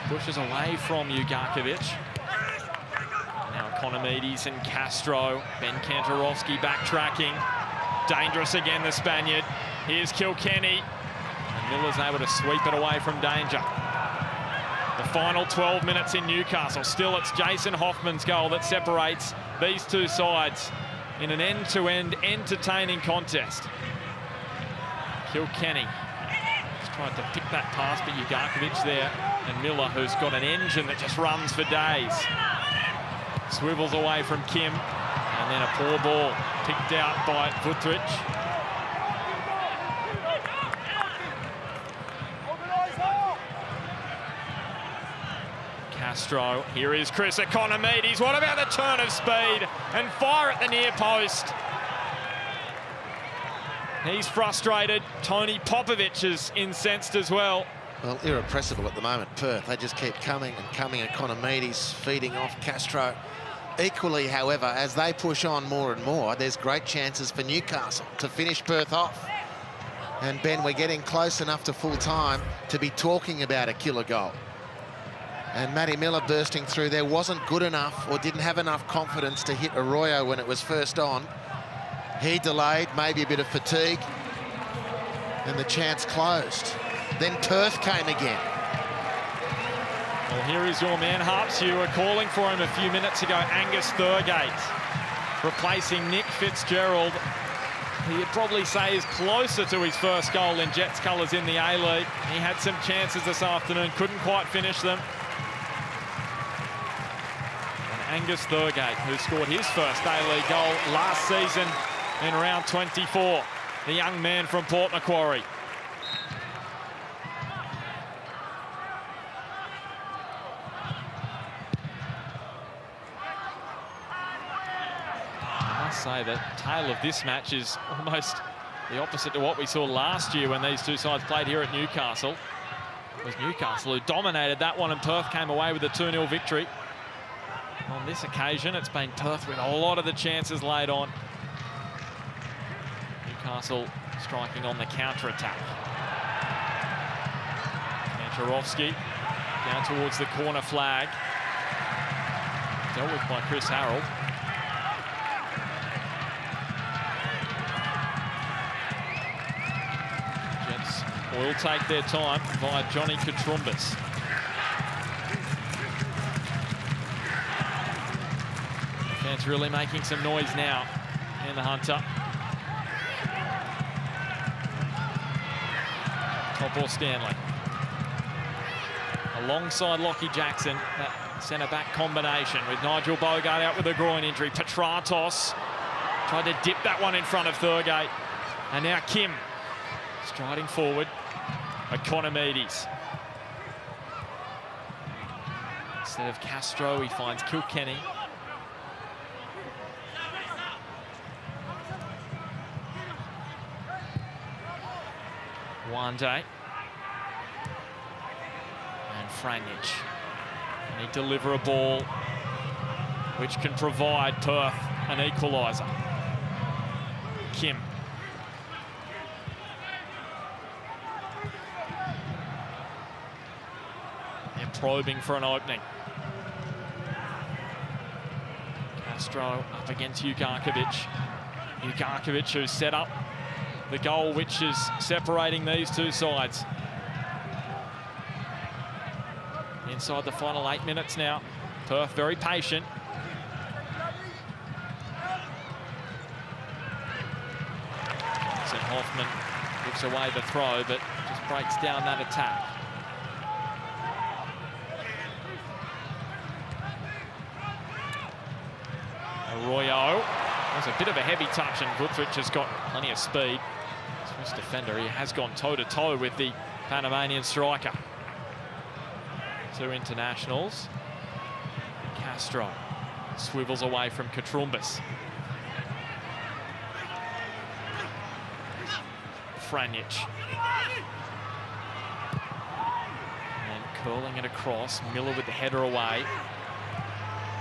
Pushes away from Ugarkovic. Now Economides and Castro. Ben Kantarovski backtracking. Dangerous again, the Spaniard. Here's Kilkenny. And Miller's able to sweep it away from danger. The final 12 minutes in Newcastle. Still, it's Jason Hoffman's goal that separates these two sides in an end-to-end entertaining contest. Kilkenny just tried to pick that pass, but Ugarkovic there. And Miller, who's got an engine that just runs for days. Swivels away from Kim, and then a poor ball picked out by Vutric. Castro, here is Chris Economides. What about the turn of speed and fire at the near post? He's frustrated. Tony Popovic is incensed as well. Well, irrepressible at the moment, Perth. They just keep coming and coming. Economides feeding off Castro. Equally, however, as they push on more and more, there's great chances for Newcastle to finish Perth off. And Ben, we're getting close enough to full time to be talking about a killer goal. And Matty Miller bursting through there wasn't good enough or didn't have enough confidence to hit Arroyo when it was first on. He delayed, maybe a bit of fatigue, and the chance closed. Then Perth came again. Well, here is your man, Harps. You were calling for him a few minutes ago, Angus Thurgate, replacing Nick Fitzgerald. He'd probably say is closer to his first goal in Jets colours in the A-League. He had some chances this afternoon, couldn't quite finish them. And Angus Thurgate, who scored his first A-League goal last season in round 24, the young man from Port Macquarie. Say that tale of this match is almost the opposite to what we saw last year when these two sides played here at Newcastle. It was Newcastle who dominated that one, and Perth came away with a 2-0 victory. On this occasion, it's been Perth with a lot of the chances laid on. Newcastle striking on the counter-attack. Kantarovski down towards the corner flag. Dealt with by Chris Harold. Will take their time via Johnny Katrumbas. Fans really making some noise now in the Hunter. Top or Stanley. Alongside Lockie Jackson, that centre-back combination with Nigel Bogart out with a groin injury. Petratos tried to dip that one in front of Thurgate. And now Kim striding forward. Economides. Instead of Castro, he finds Kilkenny. Wande. And Franjic. Need to deliver a ball which can provide Perth an equaliser. Kim. Probing for an opening. Castro up against Ugarkovic. Ugarkovic who's set up the goal which is separating these two sides. Inside the final 8 minutes now. Perth very patient. St. Hoffman gives away the throw, but just breaks down that attack. Arroyo. That was a bit of a heavy touch, and Guthridge has got plenty of speed. Swiss defender, he has gone toe-to-toe with the Panamanian striker. Two internationals. Castro swivels away from Katrumbas. Franjic. And curling it across. Miller with the header away.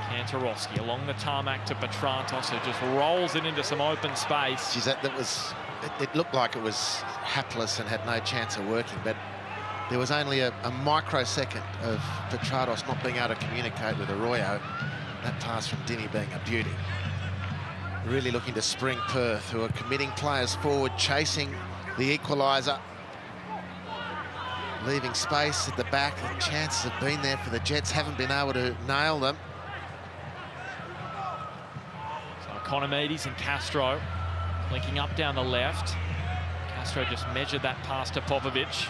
Kantarowski along the tarmac to Petrantos, who just rolls it into some open space. Geez, that was... It looked like it was hapless and had no chance of working, but there was only a microsecond of Petrantos not being able to communicate with Arroyo. That pass from Dini being a beauty. Really looking to spring Perth, who are committing players forward, chasing the equaliser. Leaving space at the back. The chances have been there for the Jets, haven't been able to nail them. So Economides and Castro linking up down the left. Castro just measured that pass to Popovic.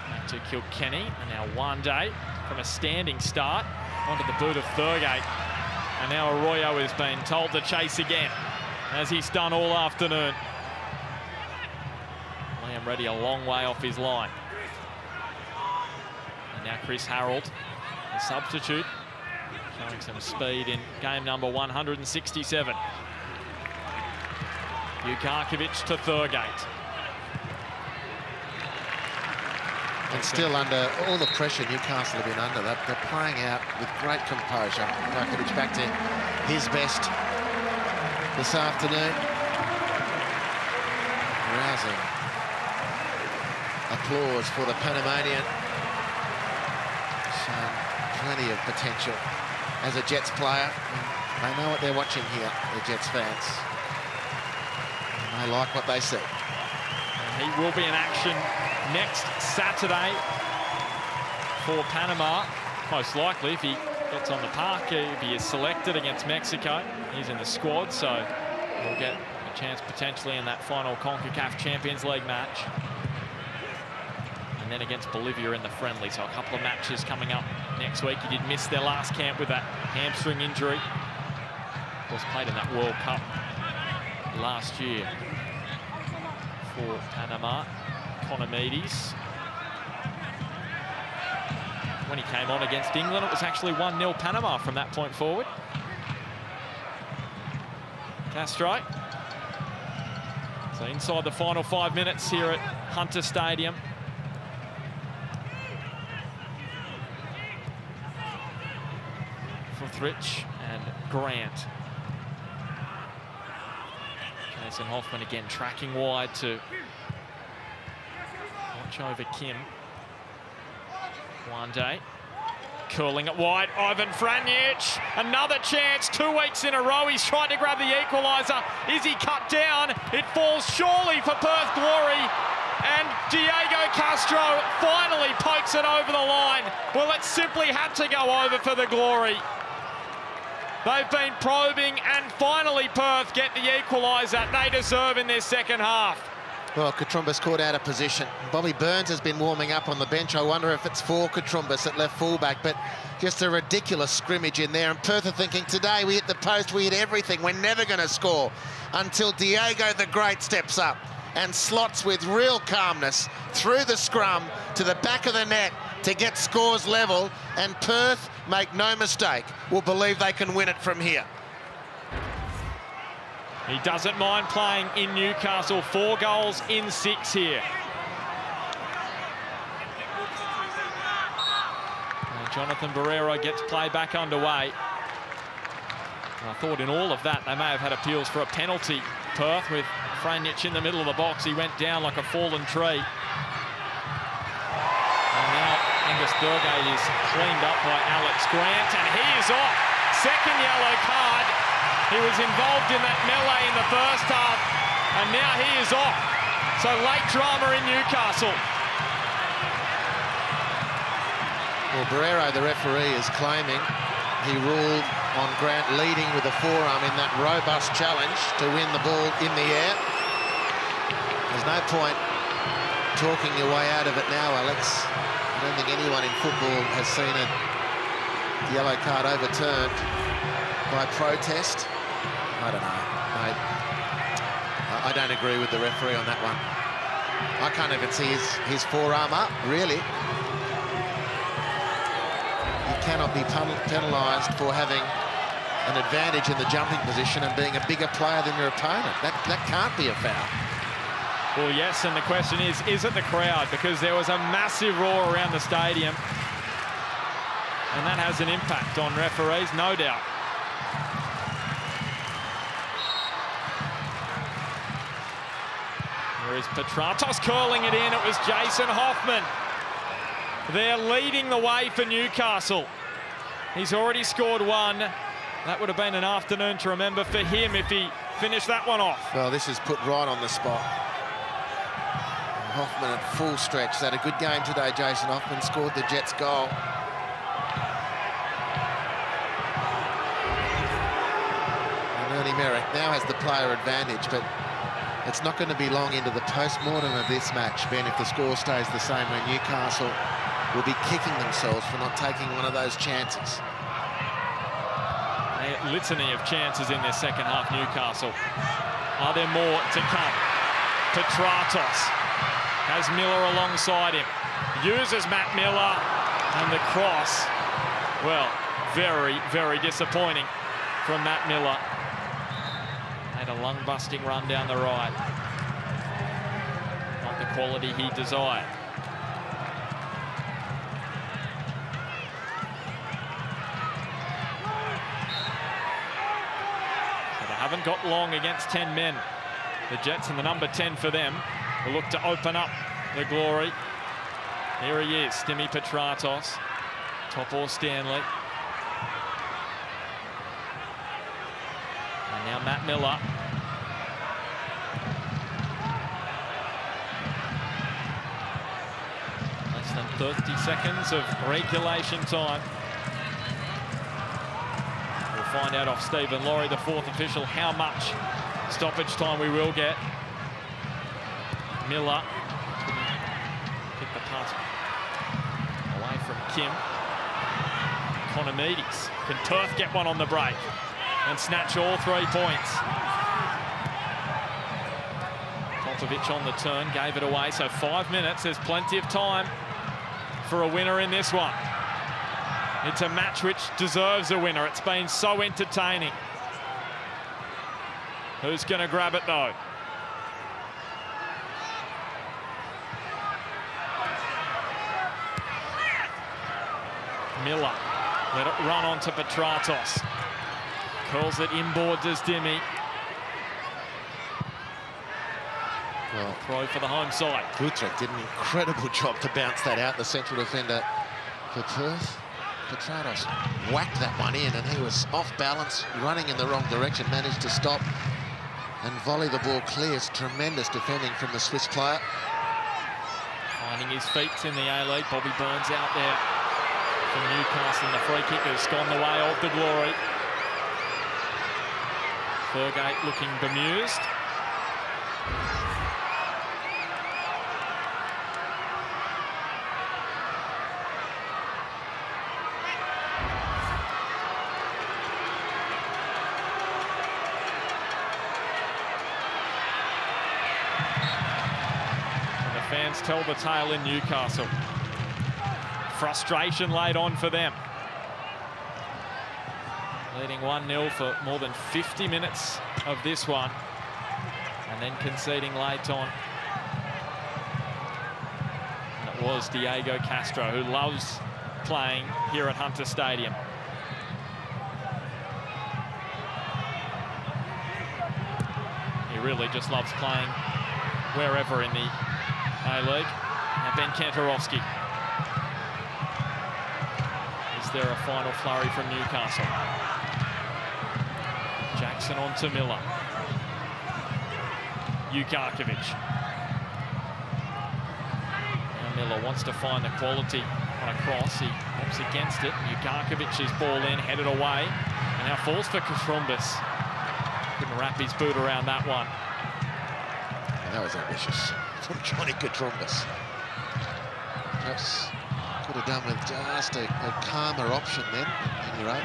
Back to Kilkenny, and now Wande from a standing start onto the boot of Thurgate. And now Arroyo has been told to chase again, as he's done all afternoon. Liam Reddy a long way off his line. And now Chris Harold, the substitute, showing some speed in game number 167. Jukarkovic to Thurgate. And still under all the pressure Newcastle have been under, they're playing out with great composure. Jukarkovic back to his best this afternoon. Rousing applause for the Panamanian. Shown plenty of potential as a Jets player. They know what they're watching here, the Jets fans. And they like what they see. He will be in action next Saturday for Panama. Most likely, if he gets on the park, he'll be selected against Mexico. He's in the squad, so he'll get a chance potentially in that final CONCACAF Champions League match. And then against Bolivia in the friendly. So a couple of matches coming up next week. He did miss their last camp with that hamstring injury. Of course, played in that World Cup last year for Panama. Economides. When he came on against England, it was actually 1-0 Panama from that point forward. Castro. So inside the final 5 minutes here at Hunter Stadium. Guthridge and Grant. Jason Hoffman again tracking wide to watch over Kim. Wande curling it wide. Ivan Franjic, another chance. 2 weeks in a row he's tried to grab the equaliser. Is he cut down? It falls surely for Perth Glory, and Diego Castro finally pokes it over the line. Well, it simply had to go over for the Glory. They've been probing, and finally Perth get the equaliser they deserve in their second half. Well, Katrumbas caught out of position. Bobby Burns has been warming up on the bench. I wonder if it's for Katrumbas at left fullback, but just a ridiculous scrimmage in there. And Perth are thinking, today we hit the post, we hit everything. We're never going to score, until Diego the Great steps up and slots with real calmness through the scrum to the back of the net to get scores level. And Perth, make no mistake, will believe they can win it from here. He doesn't mind playing in Newcastle. 4 goals in 6 here. Jonathan Barrero gets play back underway. And I thought in all of that they may have had appeals for a penalty. Perth with Franjic in the middle of the box. He went down like a fallen tree. And now Angus Thurgate is cleaned up by Alex Grant, and he is off. Second yellow card. He was involved in that melee in the first half, and now he is off. So late drama in Newcastle. Well, Barrero, the referee, is claiming he ruled on Grant leading with a forearm in that robust challenge to win the ball in the air. There's no point talking your way out of it now, Alex. I don't think anyone in football has seen a yellow card overturned by protest. I don't know, mate. I don't agree with the referee on that one. I can't even see his forearm up, really. You cannot be penalised for having an advantage in the jumping position and being a bigger player than your opponent. That can't be a foul. Well, yes, and the question is it the crowd? Because there was a massive roar around the stadium. And that has an impact on referees, no doubt. There is Petratos curling it in. It was Jason Hoffman. They're leading the way for Newcastle. He's already scored one. That would have been an afternoon to remember for him if he finished that one off. Well, this is put right on the spot. Hoffman at full stretch. He's had a good game today, Jason Hoffman. Scored the Jets' goal. And Ernie Merrick now has the player advantage, but it's not going to be long into the post-mortem of this match, Ben, if the score stays the same, when Newcastle will be kicking themselves for not taking one of those chances. A litany of chances in their second half, Newcastle. Are there more to come? Petratos has Miller alongside him. Uses Matt Miller, and the cross, well, very, very disappointing from Matt Miller. Made a lung-busting run down the right. Not the quality he desired. Haven't got long against 10 men. The Jets and the number 10 for them will look to open up the glory. Here he is, Stimi Petratos. Topo Stanley. And now Matt Miller. Less than 30 seconds of regulation time. Find out off Stephen Laurie, the fourth official, how much stoppage time we will get. Miller kick the pass away from Kim. Economides. Can Turf get one on the break and snatch all 3 points? Popovic on the turn, gave it away, so 5 minutes. There's plenty of time for a winner in this one. It's a match which deserves a winner. It's been so entertaining. Who's going to grab it, though? Miller. Let it run onto Petratos. Curls it inboards as Dimi. Well, throw for the home side. Kutrek did an incredible job to bounce that out, the central defender for Perth. Petratos whacked that one in, and he was off balance, running in the wrong direction, managed to stop and volley the ball clear. It's tremendous defending from the Swiss player. Finding his feet in the A-League. Bobby Burns out there from Newcastle, and the free kick has gone the way of the glory. Fergate looking bemused. Fans tell the tale in Newcastle. Frustration laid on for them. Leading 1-0 for more than 50 minutes of this one, and then conceding late on. And it was Diego Castro, who loves playing here at Hunter Stadium. He really just loves playing wherever in the A-League. Now Ben Kantarovski. Is there a final flurry from Newcastle? Jackson on to Miller. Ugarkovic. Now Miller wants to find the quality on a cross. He Moves against it. Ugarkovic's ball in, headed away. And now falls for Katrumbis. Couldn't wrap his boot around that one. That was ambitious from Johnny Katrumbis. Perhaps could have done with just a calmer option then, at any rate.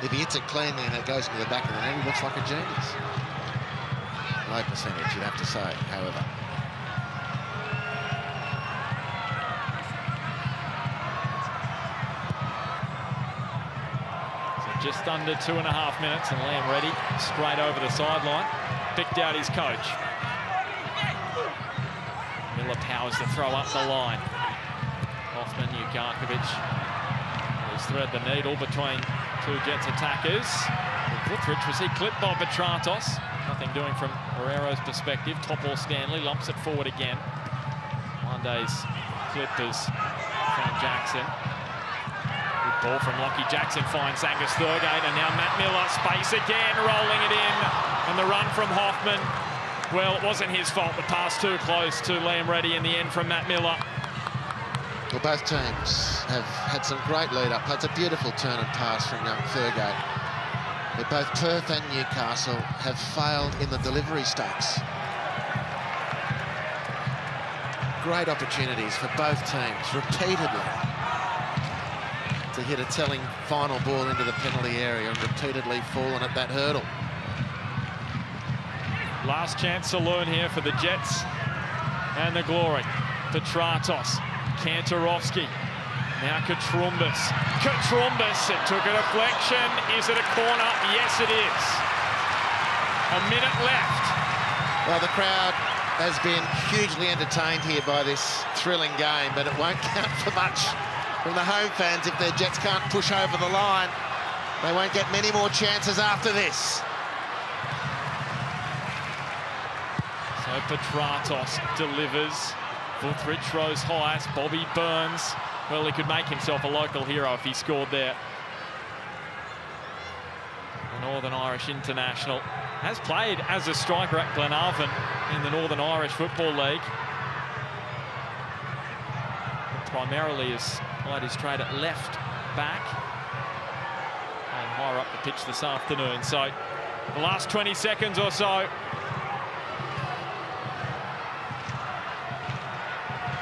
If he hits it cleanly and it goes into the back of the net, he looks like a genius. Low percentage, you'd have to say, however. So just under 2.5 minutes, and Lamb ready, straight over the sideline. Picked out his coach. Miller powers the throw up the line. Hoffman, Ugarkovic. He's thread the needle between two Jets attackers. Guthridge, was he clipped by Petratos? Nothing doing from Herrera's perspective. Topor Stanley lumps it forward again. Monday's clippers from Jackson. Good ball from Lockie Jackson, finds Angus Thurgate, and now Matt Miller, space again, rolling it in. And the run from Hoffman, well, it wasn't his fault. The pass too close to Liam Reddy in the end from Matt Miller. Well, both teams have had some great lead-up. That's a beautiful turn and pass from young Thurgate. But both Perth and Newcastle have failed in the delivery stakes. Great opportunities for both teams, repeatedly, to hit a telling final ball into the penalty area and repeatedly fallen at that hurdle. Last chance saloon here for the Jets and the Glory. Petratos, Kantarovski, now Katrumbis. Katrumbis, it took a deflection. Is it a corner? Yes, it is. A minute left. Well, the crowd has been hugely entertained here by this thrilling game, but it won't count for much from the home fans if their Jets can't push over the line. They won't get many more chances after this. So Petratos delivers. Guthridge throws highest. Bobby Burns, well, he could make himself a local hero if he scored there. The Northern Irish international has played as a striker at Glenavon in the Northern Irish Football League. But primarily has played his trade at left back and higher up the pitch this afternoon. So the last 20 seconds or so.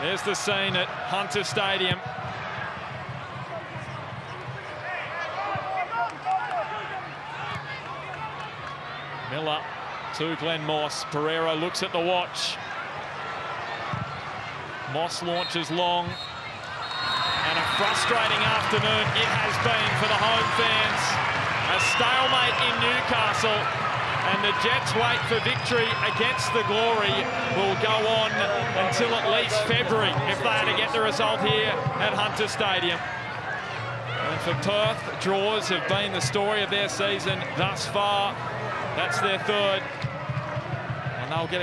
There's the scene at Hunter Stadium. Miller to Glenn Moss. Pereira looks at the watch. Moss launches long. And a frustrating afternoon it has been for the home fans. A stalemate in Newcastle. And the Jets wait for victory against the Glory. Will go on until at least February if they are to get the result here at Hunter Stadium. And for Perth, draws have been the story of their season thus far. That's their third. And they'll get